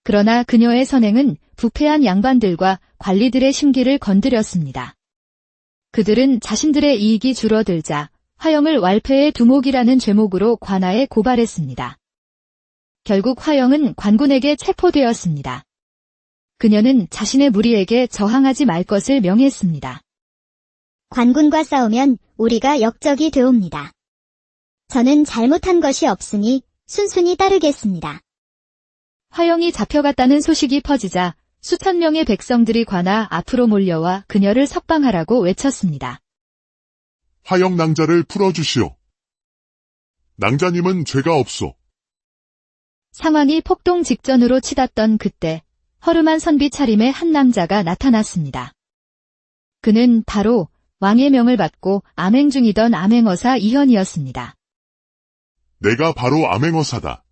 그러나 그녀의 선행은 부패한 양반들과 관리들의 심기를 건드렸습니다. 그들은 자신들의 이익이 줄어들자 화영을 왈패의 두목이라는 죄목으로 관아에 고발했습니다. 결국 화영은 관군에게 체포되었습니다. 그녀는 자신의 무리에게 저항하지 말 것을 명했습니다. 관군과 싸우면 우리가 역적이 되옵니다. 저는 잘못한 것이 없으니 순순히 따르겠습니다. 화영이 잡혀갔다는 소식이 퍼지자 수천 명의 백성들이 관아 앞으로 몰려와 그녀를 석방하라고 외쳤습니다. 화영 낭자를 풀어주시오. 낭자님은 죄가 없소. 상황이 폭동 직전으로 치닫던 그때 허름한 선비 차림의 한 남자가 나타났습니다. 그는 바로 왕의 명을 받고 암행 중이던 암행어사 이현이었습니다. 내가 바로 암행어사다.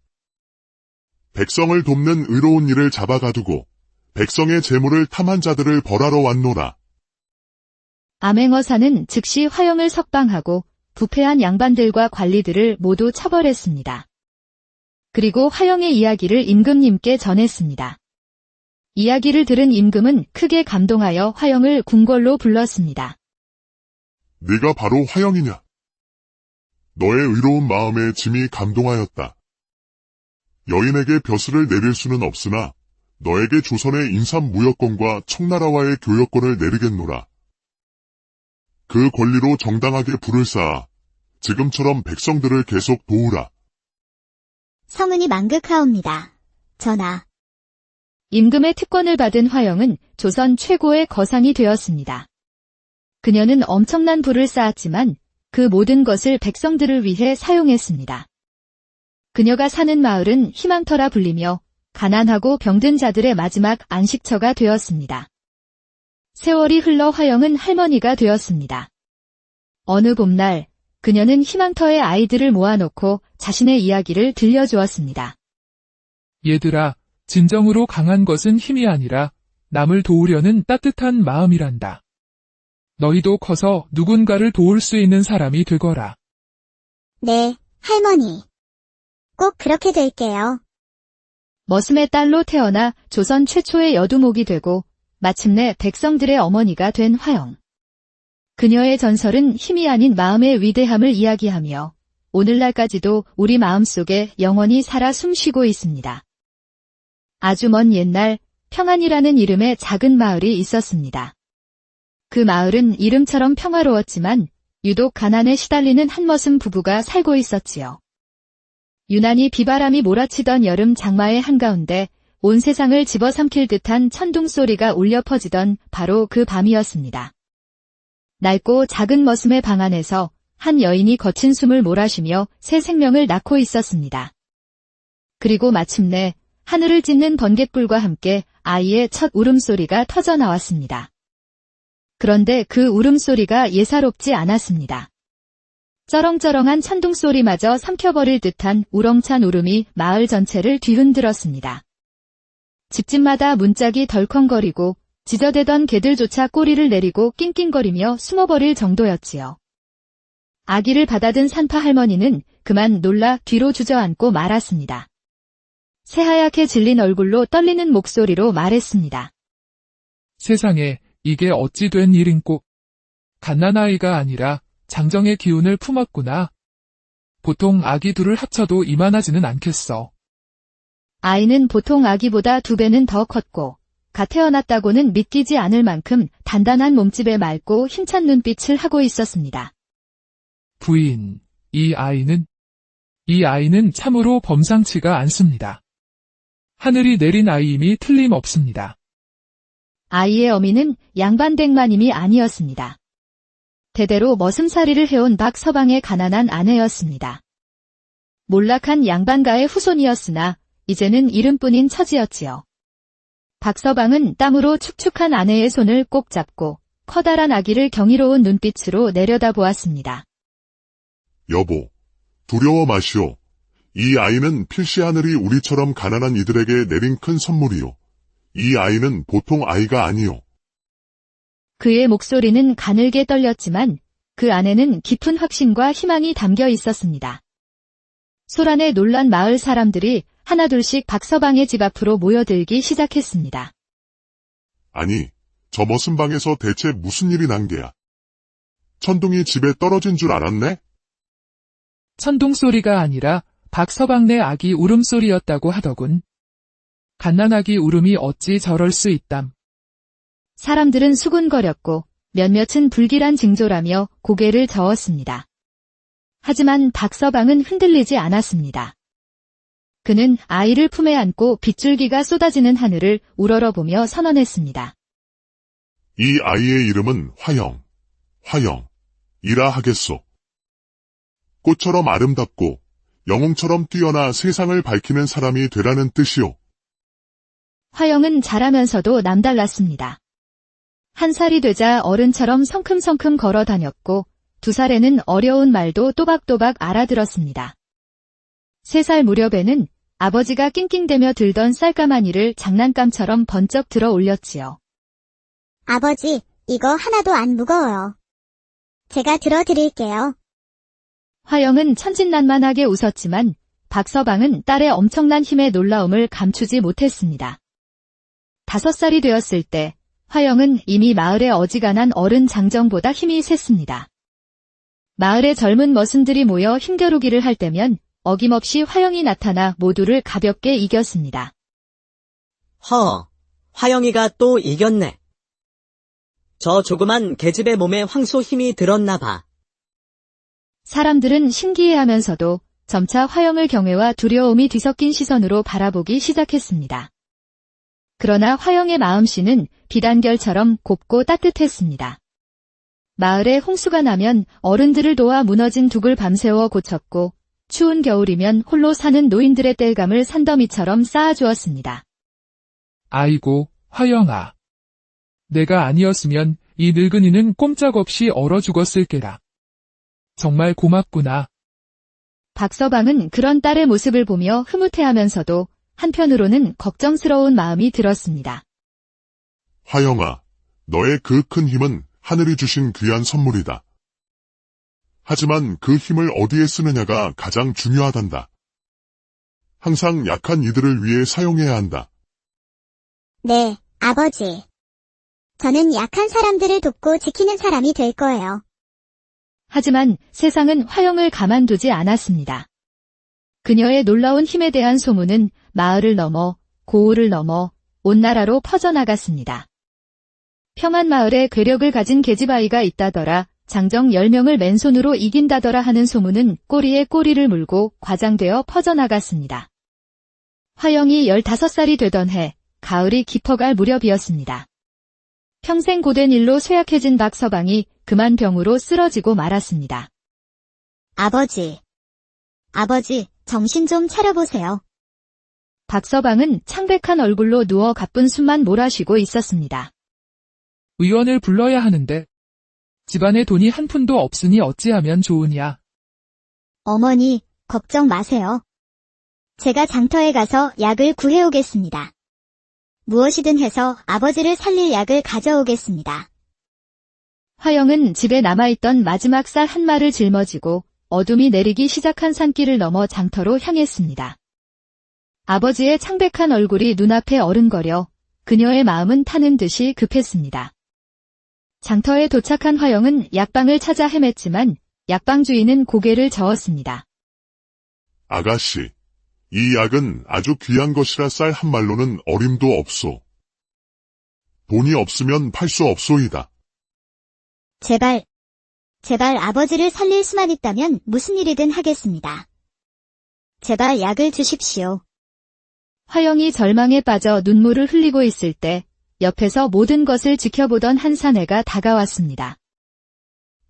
백성을 돕는 의로운 일을 잡아가두고 백성의 재물을 탐한 자들을 벌하러 왔노라. 암행어사는 즉시 화영을 석방하고 부패한 양반들과 관리들을 모두 처벌했습니다. 그리고 화영의 이야기를 임금님께 전했습니다. 이야기를 들은 임금은 크게 감동하여 화영을 궁궐로 불렀습니다. 네가 바로 화영이냐? 너의 의로운 마음에 짐이 감동하였다. 여인에게 벼슬을 내릴 수는 없으나 너에게 조선의 인삼무역권과 청나라와의 교역권을 내리겠노라. 그 권리로 정당하게 불을 쌓아 지금처럼 백성들을 계속 도우라. 성은이 만극하옵니다. 전하. 임금의 특권을 받은 화영은 조선 최고의 거상이 되었습니다. 그녀는 엄청난 부를 쌓았지만 그 모든 것을 백성들을 위해 사용했습니다. 그녀가 사는 마을은 희망터라 불리며 가난하고 병든 자들의 마지막 안식처가 되었습니다. 세월이 흘러 화영은 할머니가 되었습니다. 어느 봄날 그녀는 희망터에 아이들을 모아놓고 자신의 이야기를 들려주었습니다. 얘들아, 진정으로 강한 것은 힘이 아니라 남을 도우려는 따뜻한 마음이란다. 너희도 커서 누군가를 도울 수 있는 사람이 되거라. 네, 할머니. 꼭 그렇게 될게요. 머슴의 딸로 태어나 조선 최초의 여두목이 되고 마침내 백성들의 어머니가 된 화영. 그녀의 전설은 힘이 아닌 마음의 위대함을 이야기하며 오늘날까지도 우리 마음속에 영원히 살아 숨쉬고 있습니다. 아주 먼 옛날 평안이라는 이름의 작은 마을이 있었습니다. 그 마을은 이름처럼 평화로웠지만 유독 가난에 시달리는 한 머슴 부부가 살고 있었지요. 유난히 비바람이 몰아치던 여름 장마의 한가운데 온 세상을 집어삼킬 듯한 천둥 소리가 울려 퍼지던 바로 그 밤이었습니다. 낡고 작은 머슴의 방 안에서 한 여인이 거친 숨을 몰아쉬며 새 생명을 낳고 있었습니다. 그리고 마침내 하늘을 찢는 번갯불과 함께 아이의 첫 울음소리가 터져 나왔습니다. 그런데 그 울음소리가 예사롭지 않았습니다. 쩌렁쩌렁한 천둥소리마저 삼켜버릴 듯한 우렁찬 울음이 마을 전체를 뒤흔들었습니다. 집집마다 문짝이 덜컹거리고 지저대던 개들조차 꼬리를 내리고 낑낑거리며 숨어버릴 정도였지요. 아기를 받아든 산파 할머니는 그만 놀라 뒤로 주저앉고 말았습니다. 새하얗게 질린 얼굴로 떨리는 목소리로 말했습니다. 세상에, 이게 어찌 된 일인꼬. 갓난아이가 아니라 장정의 기운을 품었구나. 보통 아기 둘을 합쳐도 이만하지는 않겠어. 아이는 보통 아기보다 2배는 더 컸고 갓 태어났다고는 믿기지 않을 만큼 단단한 몸집에 맑고 힘찬 눈빛을 하고 있었습니다. 부인, 이 아이는 참으로 범상치가 않습니다. 하늘이 내린 아이임이 틀림없습니다. 아이의 어미는 양반댁마님이 아니었습니다. 대대로 머슴살이를 해온 박서방의 가난한 아내였습니다. 몰락한 양반가의 후손이었으나 이제는 이름뿐인 처지였지요. 박서방은 땀으로 축축한 아내의 손을 꼭 잡고 커다란 아기를 경이로운 눈빛으로 내려다보았습니다. 여보, 두려워 마시오. 이 아이는 필시 하늘이 우리처럼 가난한 이들에게 내린 큰 선물이요. 이 아이는 보통 아이가 아니요. 그의 목소리는 가늘게 떨렸지만 그 안에는 깊은 확신과 희망이 담겨 있었습니다. 소란에 놀란 마을 사람들이 하나둘씩 박서방의 집 앞으로 모여들기 시작했습니다. 아니, 저 머슴방에서 대체 무슨 일이 난 게야? 천둥이 집에 떨어진 줄 알았네? 천둥소리가 아니라 박서방네 아기 울음소리였다고 하더군. 갓난아기 울음이 어찌 저럴 수 있담. 사람들은 수군거렸고 몇몇은 불길한 징조라며 고개를 저었습니다. 하지만 박서방은 흔들리지 않았습니다. 그는 아이를 품에 안고 빗줄기가 쏟아지는 하늘을 우러러보며 선언했습니다. 이 아이의 이름은 화영이라 하겠소. 꽃처럼 아름답고 영웅처럼 뛰어나 세상을 밝히는 사람이 되라는 뜻이오. 화영은 자라면서도 남달랐습니다. 1살이 되자 어른처럼 성큼성큼 걸어 다녔고 2살에는 어려운 말도 또박또박 알아들었습니다. 3살 무렵에는 아버지가 낑낑대며 들던 쌀가마니를 장난감처럼 번쩍 들어 올렸지요. 아버지, 이거 하나도 안 무거워요. 제가 들어드릴게요. 화영은 천진난만하게 웃었지만 박서방은 딸의 엄청난 힘에 놀라움을 감추지 못했습니다. 5살이 되었을 때 화영은 이미 마을의 어지간한 어른 장정보다 힘이 셌습니다. 마을의 젊은 머슴들이 모여 힘겨루기를 할 때면 어김없이 화영이 나타나 모두를 가볍게 이겼습니다. 화영이가 또 이겼네. 저 조그만 계집의 몸에 황소 힘이 들었나 봐. 사람들은 신기해하면서도 점차 화영을 경외와 두려움이 뒤섞인 시선으로 바라보기 시작했습니다. 그러나 화영의 마음씨는 비단결처럼 곱고 따뜻했습니다. 마을에 홍수가 나면 어른들을 도와 무너진 둑을 밤새워 고쳤고 추운 겨울이면 홀로 사는 노인들의 땔감을 산더미처럼 쌓아주었습니다. 아이고, 화영아. 내가 아니었으면 이 늙은이는 꼼짝없이 얼어 죽었을 게라. 정말 고맙구나. 박서방은 그런 딸의 모습을 보며 흐뭇해하면서도 한편으로는 걱정스러운 마음이 들었습니다. 화영아, 너의 그 큰 힘은 하늘이 주신 귀한 선물이다. 하지만 그 힘을 어디에 쓰느냐가 가장 중요하단다. 항상 약한 이들을 위해 사용해야 한다. 네, 아버지. 저는 약한 사람들을 돕고 지키는 사람이 될 거예요. 하지만 세상은 화영을 가만두지 않았습니다. 그녀의 놀라운 힘에 대한 소문은 마을을 넘어 고을을 넘어 온 나라로 퍼져나갔습니다. 평안마을에 괴력을 가진 계집아이가 있다더라, 장정 10명을 맨손으로 이긴다더라 하는 소문은 꼬리에 꼬리를 물고 과장되어 퍼져나갔습니다. 화영이 15살이 되던 해, 가을이 깊어갈 무렵이었습니다. 평생 고된 일로 쇠약해진 박서방이 그만 병으로 쓰러지고 말았습니다. 아버지, 정신 좀 차려보세요. 박서방은 창백한 얼굴로 누워 가쁜 숨만 몰아쉬고 있었습니다. 의원을 불러야 하는데 집안에 돈이 한 푼도 없으니 어찌하면 좋으냐. 어머니, 걱정 마세요. 제가 장터에 가서 약을 구해오겠습니다. 무엇이든 해서 아버지를 살릴 약을 가져오겠습니다. 화영은 집에 남아있던 마지막 쌀 한 말을 짊어지고 어둠이 내리기 시작한 산길을 넘어 장터로 향했습니다. 아버지의 창백한 얼굴이 눈앞에 어른거려 그녀의 마음은 타는 듯이 급했습니다. 장터에 도착한 화영은 약방을 찾아 헤맸지만 약방 주인은 고개를 저었습니다. 아가씨, 이 약은 아주 귀한 것이라 쌀 한 말로는 어림도 없소. 돈이 없으면 팔 수 없소이다. 제발 아버지를 살릴 수만 있다면 무슨 일이든 하겠습니다. 제발 약을 주십시오. 화영이 절망에 빠져 눈물을 흘리고 있을 때 옆에서 모든 것을 지켜보던 한 사내가 다가왔습니다.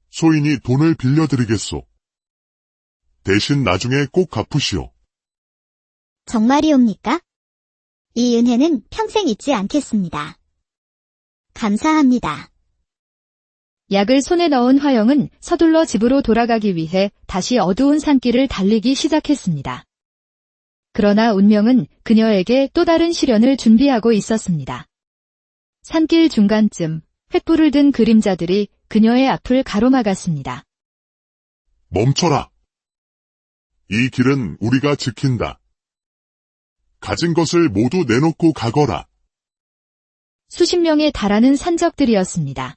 소인이 돈을 빌려드리겠소. 대신 나중에 꼭 갚으시오. 정말이옵니까? 이 은혜는 평생 잊지 않겠습니다. 감사합니다. 약을 손에 넣은 화영은 서둘러 집으로 돌아가기 위해 다시 어두운 산길을 달리기 시작했습니다. 그러나 운명은 그녀에게 또 다른 시련을 준비하고 있었습니다. 산길 중간쯤 횃불을 든 그림자들이 그녀의 앞을 가로막았습니다. 멈춰라. 이 길은 우리가 지킨다. 가진 것을 모두 내놓고 가거라. 수십 명에 달하는 산적들이었습니다.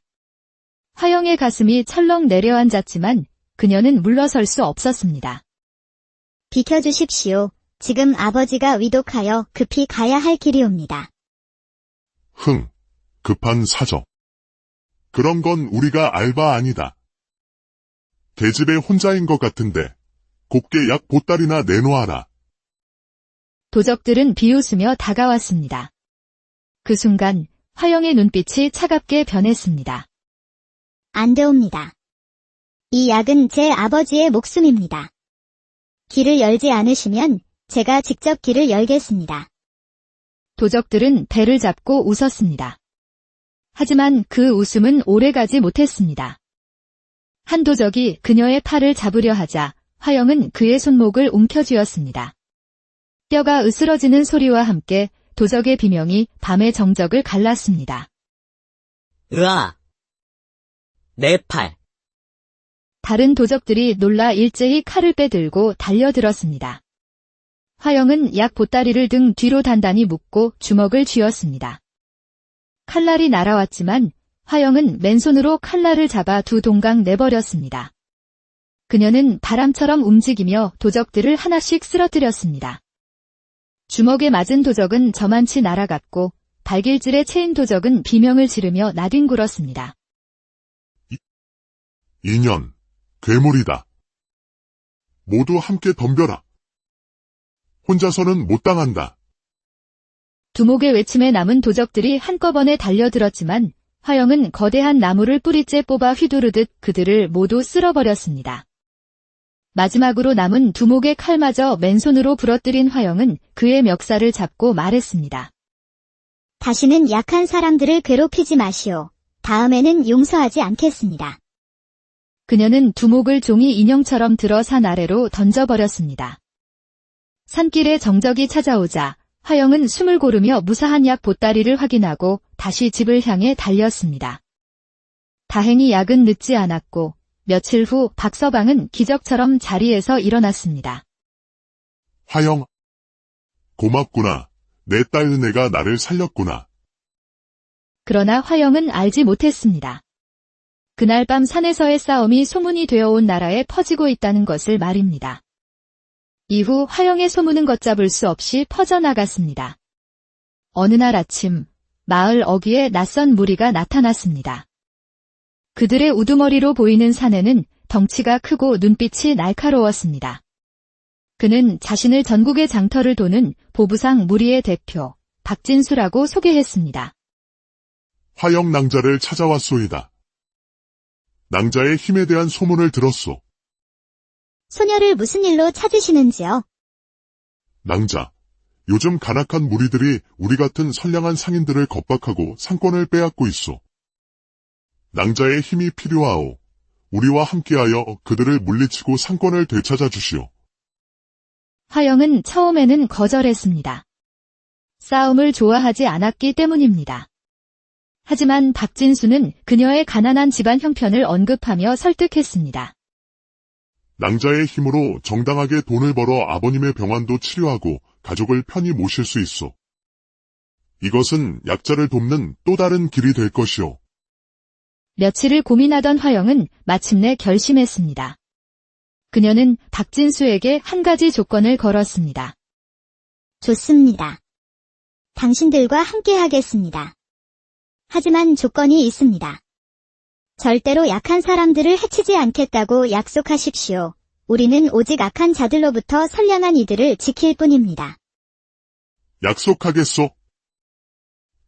화영의 가슴이 철렁 내려앉았지만 그녀는 물러설 수 없었습니다. 비켜주십시오. 지금 아버지가 위독하여 급히 가야 할 길이옵니다. 급한 사정. 그런 건 우리가 알 바 아니다. 계집애 혼자인 것 같은데 곱게 약 보따리나 내놓아라. 도적들은 비웃으며 다가왔습니다. 그 순간 화영의 눈빛이 차갑게 변했습니다. 안 되옵니다. 이 약은 제 아버지의 목숨입니다. 길을 열지 않으시면 제가 직접 길을 열겠습니다. 도적들은 배를 잡고 웃었습니다. 하지만 그 웃음은 오래가지 못했습니다. 한 도적이 그녀의 팔을 잡으려 하자 화영은 그의 손목을 움켜쥐었습니다. 뼈가 으스러지는 소리와 함께 도적의 비명이 밤의 정적을 갈랐습니다. 으아! 내 팔. 다른 도적들이 놀라 일제히 칼을 빼들고 달려들었습니다. 화영은 약 보따리를 등 뒤로 단단히 묶고 주먹을 쥐었습니다. 칼날이 날아왔지만 화영은 맨손으로 칼날을 잡아 두 동강 내버렸습니다. 그녀는 바람처럼 움직이며 도적들을 하나씩 쓰러뜨렸습니다. 주먹에 맞은 도적은 저만치 날아갔고 발길질에 채인 도적은 비명을 지르며 나뒹굴었습니다. 인연, 괴물이다. 모두 함께 덤벼라. 혼자서는 못 당한다. 두목의 외침에 남은 도적들이 한꺼번에 달려들었지만 화영은 거대한 나무를 뿌리째 뽑아 휘두르듯 그들을 모두 쓸어버렸습니다. 마지막으로 남은 두목의 칼마저 맨손으로 부러뜨린 화영은 그의 멱살을 잡고 말했습니다. 다시는 약한 사람들을 괴롭히지 마시오. 다음에는 용서하지 않겠습니다. 그녀는 두목을 종이 인형처럼 들어 산 아래로 던져버렸습니다. 산길에 정적이 찾아오자 화영은 숨을 고르며 무사한 약 보따리를 확인하고 다시 집을 향해 달렸습니다. 다행히 약은 늦지 않았고 며칠 후 박서방은 기적처럼 자리에서 일어났습니다. 화영. 고맙구나. 내 딸 은혜가 나를 살렸구나. 그러나 화영은 알지 못했습니다. 그날 밤 산에서의 싸움이 소문이 되어온 나라에 퍼지고 있다는 것을 말입니다. 이후 화영의 소문은 걷잡을 수 없이 퍼져나갔습니다. 어느 날 아침, 마을 어귀에 낯선 무리가 나타났습니다. 그들의 우두머리로 보이는 사내는 덩치가 크고 눈빛이 날카로웠습니다. 그는 자신을 전국의 장터를 도는 보부상 무리의 대표, 박진수라고 소개했습니다. 화영 낭자를 찾아왔소이다. 낭자의 힘에 대한 소문을 들었소. 소녀를 무슨 일로 찾으시는지요? 낭자. 요즘 간악한 무리들이 우리 같은 선량한 상인들을 겁박하고 상권을 빼앗고 있소. 낭자의 힘이 필요하오. 우리와 함께하여 그들을 물리치고 상권을 되찾아 주시오. 화영은 처음에는 거절했습니다. 싸움을 좋아하지 않았기 때문입니다. 하지만 박진수는 그녀의 가난한 집안 형편을 언급하며 설득했습니다. 낭자의 힘으로 정당하게 돈을 벌어 아버님의 병환도 치료하고 가족을 편히 모실 수 있소. 이것은 약자를 돕는 또 다른 길이 될 것이오. 며칠을 고민하던 화영은 마침내 결심했습니다. 그녀는 박진수에게 한 가지 조건을 걸었습니다. 좋습니다. 당신들과 함께 하겠습니다. 하지만 조건이 있습니다. 절대로 약한 사람들을 해치지 않겠다고 약속하십시오. 우리는 오직 악한 자들로부터 선량한 이들을 지킬 뿐입니다. 약속하겠소.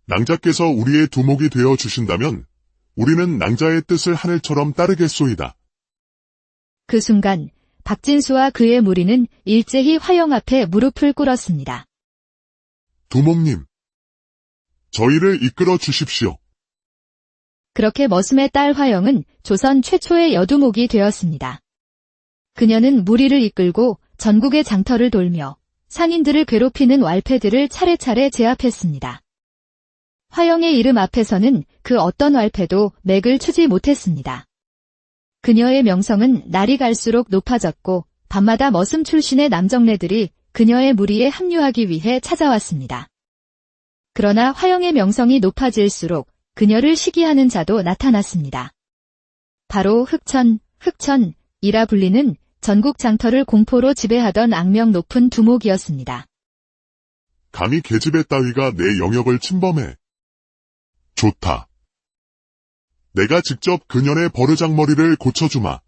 낭자께서 우리의 두목이 되어 주신다면 우리는 낭자의 뜻을 하늘처럼 따르겠소이다. 그 순간 박진수와 그의 무리는 일제히 화영 앞에 무릎을 꿇었습니다. 두목님, 저희를 이끌어 주십시오. 그렇게 머슴의 딸 화영은 조선 최초의 여두목이 되었습니다. 그녀는 무리를 이끌고 전국의 장터를 돌며 상인들을 괴롭히는 왈패들을 차례차례 제압했습니다. 화영의 이름 앞에서는 그 어떤 왈패도 맥을 추지 못했습니다. 그녀의 명성은 날이 갈수록 높아졌고 밤마다 머슴 출신의 남정네들이 그녀의 무리에 합류하기 위해 찾아왔습니다. 그러나 화영의 명성이 높아질수록 그녀를 시기하는 자도 나타났습니다. 바로 흑천이라 불리는 전국 장터를 공포로 지배하던 악명 높은 두목이었습니다. 감히 계집애 따위가 내 영역을 침범해. 좋다. 내가 직접 그년의 버르장머리를 고쳐주마.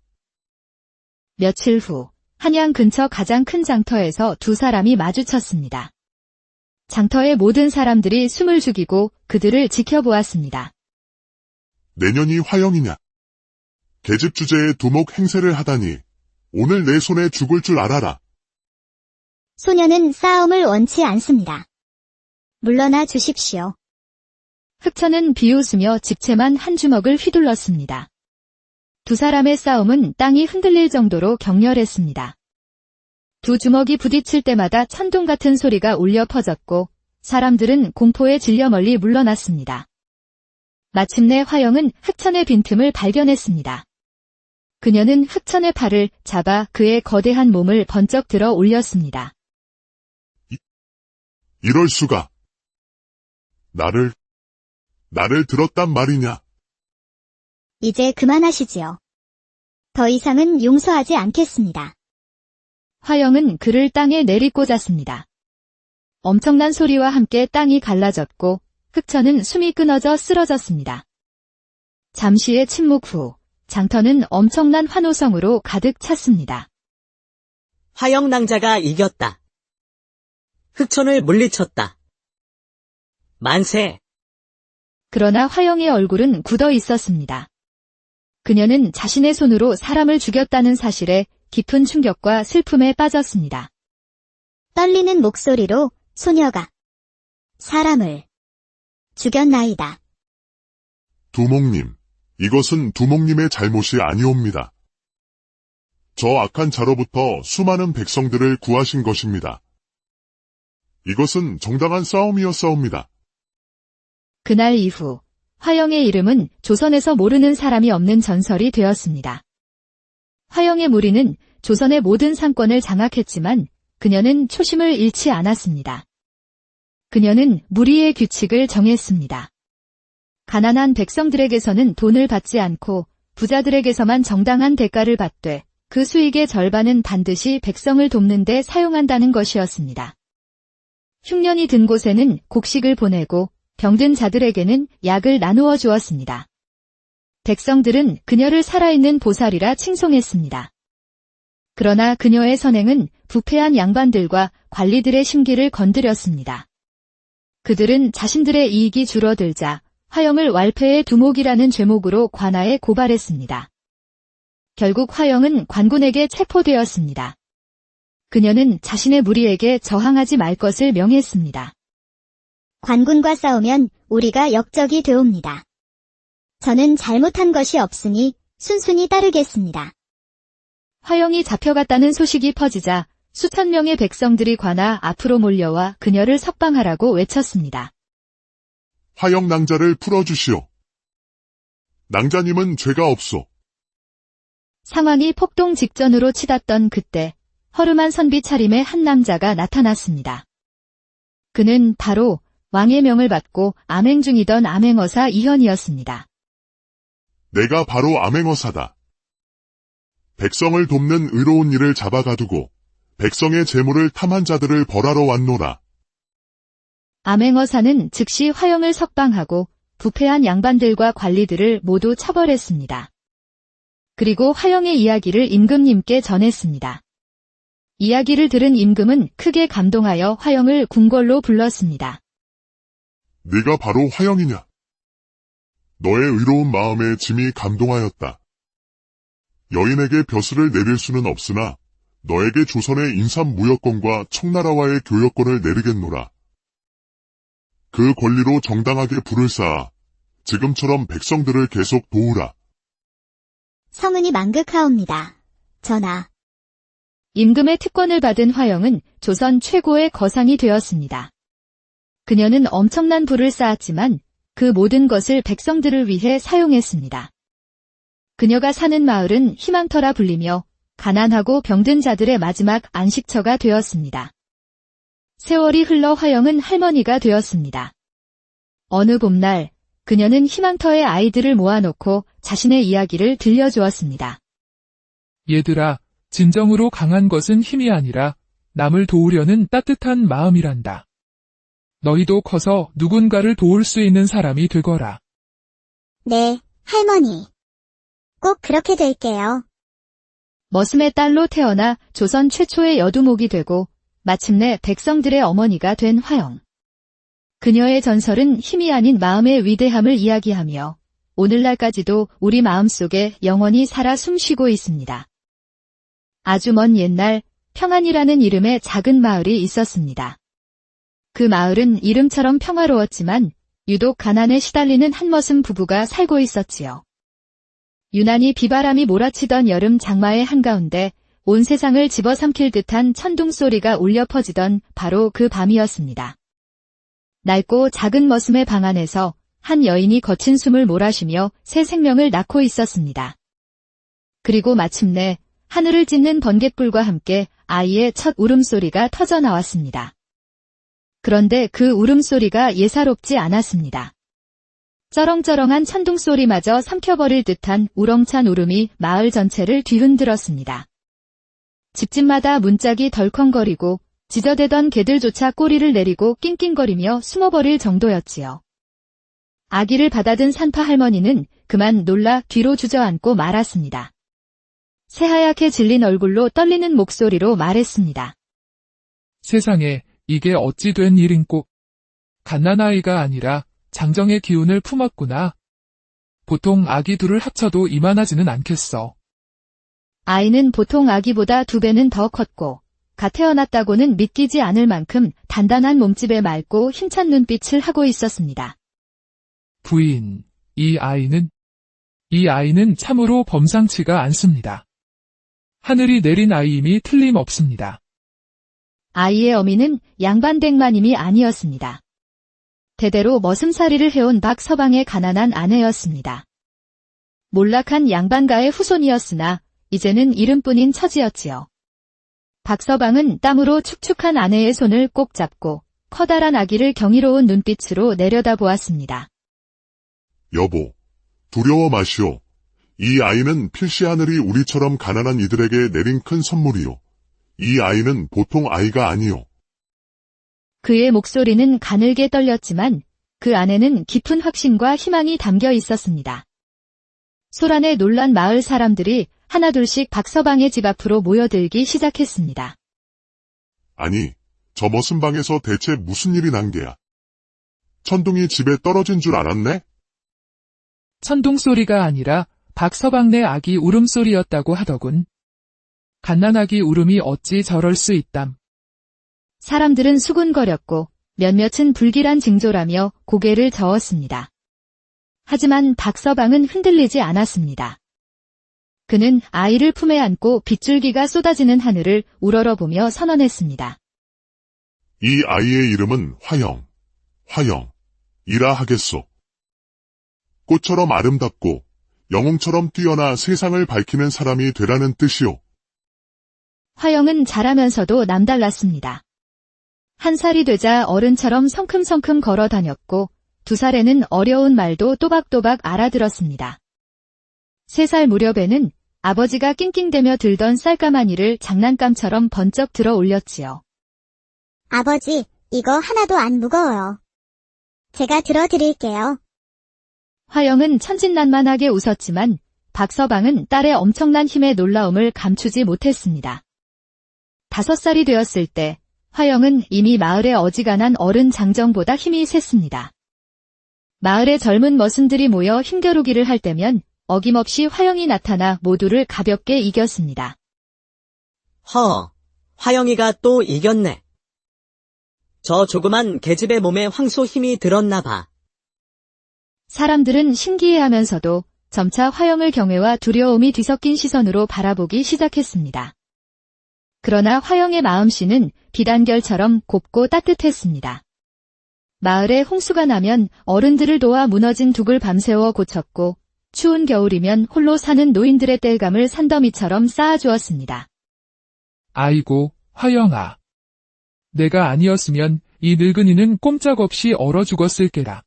며칠 후 한양 근처 가장 큰 장터에서 두 사람이 마주쳤습니다. 장터의 모든 사람들이 숨을 죽이고 그들을 지켜보았습니다. 내년이 화영이냐? 계집 주제에 두목 행세를 하다니 오늘 내 손에 죽을 줄 알아라. 소녀는 싸움을 원치 않습니다. 물러나 주십시오. 흑천은 비웃으며 집채만 한 주먹을 휘둘렀습니다. 두 사람의 싸움은 땅이 흔들릴 정도로 격렬했습니다. 두 주먹이 부딪힐 때마다 천둥 같은 소리가 울려 퍼졌고 사람들은 공포에 질려 멀리 물러났습니다. 마침내 화영은 흑천의 빈틈을 발견했습니다. 그녀는 흑천의 팔을 잡아 그의 거대한 몸을 번쩍 들어 올렸습니다. 이럴 수가. 나를 들었단 말이냐? 이제 그만하시지요. 더 이상은 용서하지 않겠습니다. 화영은 그를 땅에 내리꽂았습니다. 엄청난 소리와 함께 땅이 갈라졌고 흑천은 숨이 끊어져 쓰러졌습니다. 잠시의 침묵 후 장터는 엄청난 환호성으로 가득 찼습니다. 화영 낭자가 이겼다. 흑천을 물리쳤다. 만세! 그러나 화영의 얼굴은 굳어 있었습니다. 그녀는 자신의 손으로 사람을 죽였다는 사실에 깊은 충격과 슬픔에 빠졌습니다. 떨리는 목소리로 소녀가 사람을 죽였나이다. 두목님, 이것은 두목님의 잘못이 아니옵니다. 저 악한 자로부터 수많은 백성들을 구하신 것입니다. 이것은 정당한 싸움이었사옵니다. 그날 이후 화영의 이름은 조선에서 모르는 사람이 없는 전설이 되었습니다. 화영의 무리는 조선의 모든 상권을 장악했지만 그녀는 초심을 잃지 않았습니다. 그녀는 무리의 규칙을 정했습니다. 가난한 백성들에게서는 돈을 받지 않고 부자들에게서만 정당한 대가를 받되 그 수익의 절반은 반드시 백성을 돕는 데 사용한다는 것이었습니다. 흉년이 든 곳에는 곡식을 보내고 병든 자들에게는 약을 나누어 주었습니다. 백성들은 그녀를 살아있는 보살이라 칭송했습니다. 그러나 그녀의 선행은 부패한 양반들과 관리들의 심기를 건드렸습니다. 그들은 자신들의 이익이 줄어들자 화영을 wal패의 두목이라는 죄목으로 관아에 고발했습니다. 결국 화영은 관군에게 체포되었습니다. 그녀는 자신의 무리에게 저항하지 말 것을 명했습니다. 관군과 싸우면 우리가 역적이 되옵니다. 저는 잘못한 것이 없으니 순순히 따르겠습니다. 화영이 잡혀갔다는 소식이 퍼지자 수천 명의 백성들이 관아 앞으로 몰려와 그녀를 석방하라고 외쳤습니다. 화영 낭자를 풀어주시오. 낭자님은 죄가 없소. 상황이 폭동 직전으로 치닫던 그때 허름한 선비 차림의 한 남자가 나타났습니다. 그는 바로 왕의 명을 받고 암행 중이던 암행어사 이현이었습니다. 내가 바로 암행어사다. 백성을 돕는 의로운 일을 잡아가두고 백성의 재물을 탐한 자들을 벌하러 왔노라. 암행어사는 즉시 화영을 석방하고 부패한 양반들과 관리들을 모두 처벌했습니다. 그리고 화영의 이야기를 임금님께 전했습니다. 이야기를 들은 임금은 크게 감동하여 화영을 궁궐로 불렀습니다. 네가 바로 화영이냐? 너의 의로운 마음에 짐이 감동하였다. 여인에게 벼슬을 내릴 수는 없으나 너에게 조선의 인삼무역권과 청나라와의 교역권을 내리겠노라. 그 권리로 정당하게 불을 쌓아 지금처럼 백성들을 계속 도우라. 성은이 만극하옵니다. 전하. 임금의 특권을 받은 화영은 조선 최고의 거상이 되었습니다. 그녀는 엄청난 부를 쌓았지만 그 모든 것을 백성들을 위해 사용했습니다. 그녀가 사는 마을은 희망터라 불리며 가난하고 병든 자들의 마지막 안식처가 되었습니다. 세월이 흘러 화영은 할머니가 되었습니다. 어느 봄날 그녀는 희망터의 아이들을 모아놓고 자신의 이야기를 들려주었습니다. 얘들아, 진정으로 강한 것은 힘이 아니라 남을 도우려는 따뜻한 마음이란다. 너희도 커서 누군가를 도울 수 있는 사람이 되거라. 네, 할머니. 꼭 그렇게 될게요. 머슴의 딸로 태어나 조선 최초의 여두목이 되고 마침내 백성들의 어머니가 된 화영. 그녀의 전설은 힘이 아닌 마음의 위대함을 이야기하며 오늘날까지도 우리 마음속에 영원히 살아 숨쉬고 있습니다. 아주 먼 옛날 평안이라는 이름의 작은 마을이 있었습니다. 그 마을은 이름처럼 평화로웠지만 유독 가난에 시달리는 한머슴 부부가 살고 있었지요. 유난히 비바람이 몰아치던 여름 장마의 한가운데 온 세상을 집어삼킬 듯한 천둥 소리가 울려 퍼지던 바로 그 밤이었습니다. 낡고 작은 머슴의 방 안에서 한 여인이 거친 숨을 몰아쉬며 새 생명을 낳고 있었습니다. 그리고 마침내 하늘을 찢는 번갯불과 함께 아이의 첫 울음소리가 터져 나왔습니다. 그런데 그 울음소리가 예사롭지 않았습니다. 쩌렁쩌렁한 천둥소리마저 삼켜버릴 듯한 우렁찬 울음이 마을 전체를 뒤흔들었습니다. 집집마다 문짝이 덜컹거리고 지저대던 개들조차 꼬리를 내리고 낑낑거리며 숨어버릴 정도였지요. 아기를 받아든 산파 할머니는 그만 놀라 뒤로 주저앉고 말았습니다. 새하얗게 질린 얼굴로 떨리는 목소리로 말했습니다. 세상에 이게 어찌 된 일인꼬. 갓난아이가 아니라 장정의 기운을 품었구나. 보통 아기 둘을 합쳐도 이만하지는 않겠어. 아이는 보통 아기보다 2배는 더 컸고 갓 태어났다고는 믿기지 않을 만큼 단단한 몸집에 맑고 힘찬 눈빛을 하고 있었습니다. 부인, 이 아이는 참으로 범상치가 않습니다. 하늘이 내린 아이임이 틀림없습니다. 아이의 어미는 양반댁마님이 아니었습니다. 대대로 머슴살이를 해온 박서방의 가난한 아내였습니다. 몰락한 양반가의 후손이었으나 이제는 이름뿐인 처지였지요. 박서방은 땀으로 축축한 아내의 손을 꼭 잡고 커다란 아기를 경이로운 눈빛으로 내려다보았습니다. 여보, 두려워 마시오. 이 아이는 필시 하늘이 우리처럼 가난한 이들에게 내린 큰 선물이요. 이 아이는 보통 아이가 아니요. 그의 목소리는 가늘게 떨렸지만 그 안에는 깊은 확신과 희망이 담겨 있었습니다. 소란에 놀란 마을 사람들이 하나둘씩 박서방의 집 앞으로 모여들기 시작했습니다. 아니, 저 머슴방에서 대체 무슨 일이 난 게야? 천둥이 집에 떨어진 줄 알았네? 천둥 소리가 아니라 박서방네 아기 울음소리였다고 하더군. 갓난아기 울음이 어찌 저럴 수 있담. 사람들은 수군거렸고 몇몇은 불길한 징조라며 고개를 저었습니다. 하지만 박서방은 흔들리지 않았습니다. 그는 아이를 품에 안고 빗줄기가 쏟아지는 하늘을 우러러보며 선언했습니다. 이 아이의 이름은 화영이라 하겠소. 꽃처럼 아름답고 영웅처럼 뛰어나 세상을 밝히는 사람이 되라는 뜻이오. 화영은 자라면서도 남달랐습니다. 1살이 되자 어른처럼 성큼성큼 걸어 다녔고 2살에는 어려운 말도 또박또박 알아들었습니다. 3살 무렵에는 아버지가 낑낑대며 들던 쌀가마니를 장난감처럼 번쩍 들어 올렸지요. 아버지, 이거 하나도 안 무거워요. 제가 들어드릴게요. 화영은 천진난만하게 웃었지만 박서방은 딸의 엄청난 힘에 놀라움을 감추지 못했습니다. 5살이 되었을 때 화영은 이미 마을의 어지간한 어른 장정보다 힘이 셌습니다. 마을의 젊은 머슴들이 모여 힘겨루기를 할 때면 어김없이 화영이 나타나 모두를 가볍게 이겼습니다. 화영이가 또 이겼네. 저 조그만 계집의 몸에 황소 힘이 들었나 봐. 사람들은 신기해하면서도 점차 화영을 경외와 두려움이 뒤섞인 시선으로 바라보기 시작했습니다. 그러나 화영의 마음씨는 비단결처럼 곱고 따뜻했습니다. 마을에 홍수가 나면 어른들을 도와 무너진 둑을 밤새워 고쳤고 추운 겨울이면 홀로 사는 노인들의 땔감을 산더미처럼 쌓아주었습니다. 아이고, 화영아. 내가 아니었으면 이 늙은이는 꼼짝없이 얼어 죽었을 게라.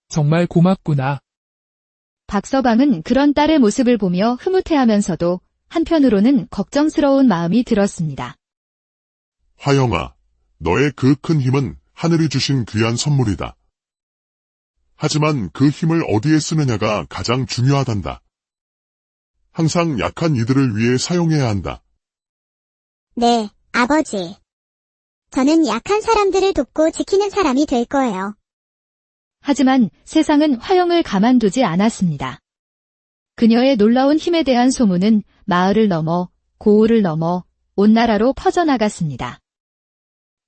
정말 고맙구나. 박서방은 그런 딸의 모습을 보며 흐뭇해하면서도 한편으로는 걱정스러운 마음이 들었습니다. 화영아, 너의 그 큰 힘은 하늘이 주신 귀한 선물이다. 하지만 그 힘을 어디에 쓰느냐가 가장 중요하단다. 항상 약한 이들을 위해 사용해야 한다. 네, 아버지. 저는 약한 사람들을 돕고 지키는 사람이 될 거예요. 하지만 세상은 화영을 가만두지 않았습니다. 그녀의 놀라운 힘에 대한 소문은 마을을 넘어 고을을 넘어 온 나라로 퍼져나갔습니다.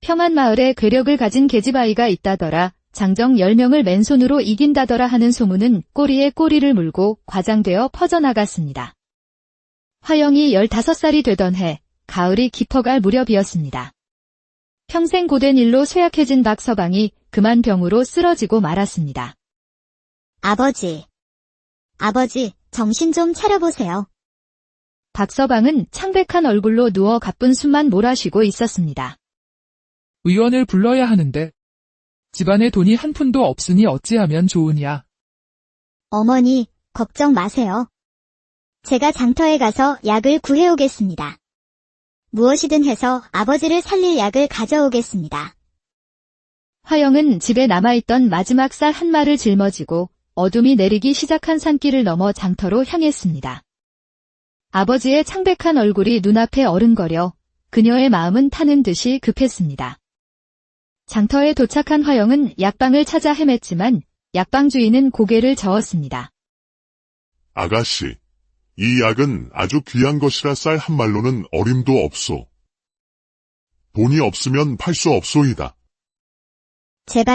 평안마을에 괴력을 가진 계집아이가 있다더라, 장정 10명을 맨손으로 이긴다더라 하는 소문은 꼬리에 꼬리를 물고 과장되어 퍼져나갔습니다. 화영이 15살이 되던 해, 가을이 깊어갈 무렵이었습니다. 평생 고된 일로 쇠약해진 박서방이 그만 병으로 쓰러지고 말았습니다. 아버지, 정신 좀 차려보세요. 박서방은 창백한 얼굴로 누워 가쁜 숨만 몰아쉬고 있었습니다. 의원을 불러야 하는데 집안에 돈이 한 푼도 없으니 어찌하면 좋으냐. 어머니, 걱정 마세요. 제가 장터에 가서 약을 구해오겠습니다. 무엇이든 해서 아버지를 살릴 약을 가져오겠습니다. 화영은 집에 남아있던 마지막 쌀 한 말을 짊어지고 어둠이 내리기 시작한 산길을 넘어 장터로 향했습니다. 아버지의 창백한 얼굴이 눈앞에 어른거려 그녀의 마음은 타는 듯이 급했습니다. 장터에 도착한 화영은 약방을 찾아 헤맸지만 약방 주인은 고개를 저었습니다. 아가씨, 이 약은 아주 귀한 것이라 쌀 한 말로는 어림도 없소. 돈이 없으면 팔 수 없소이다. 제발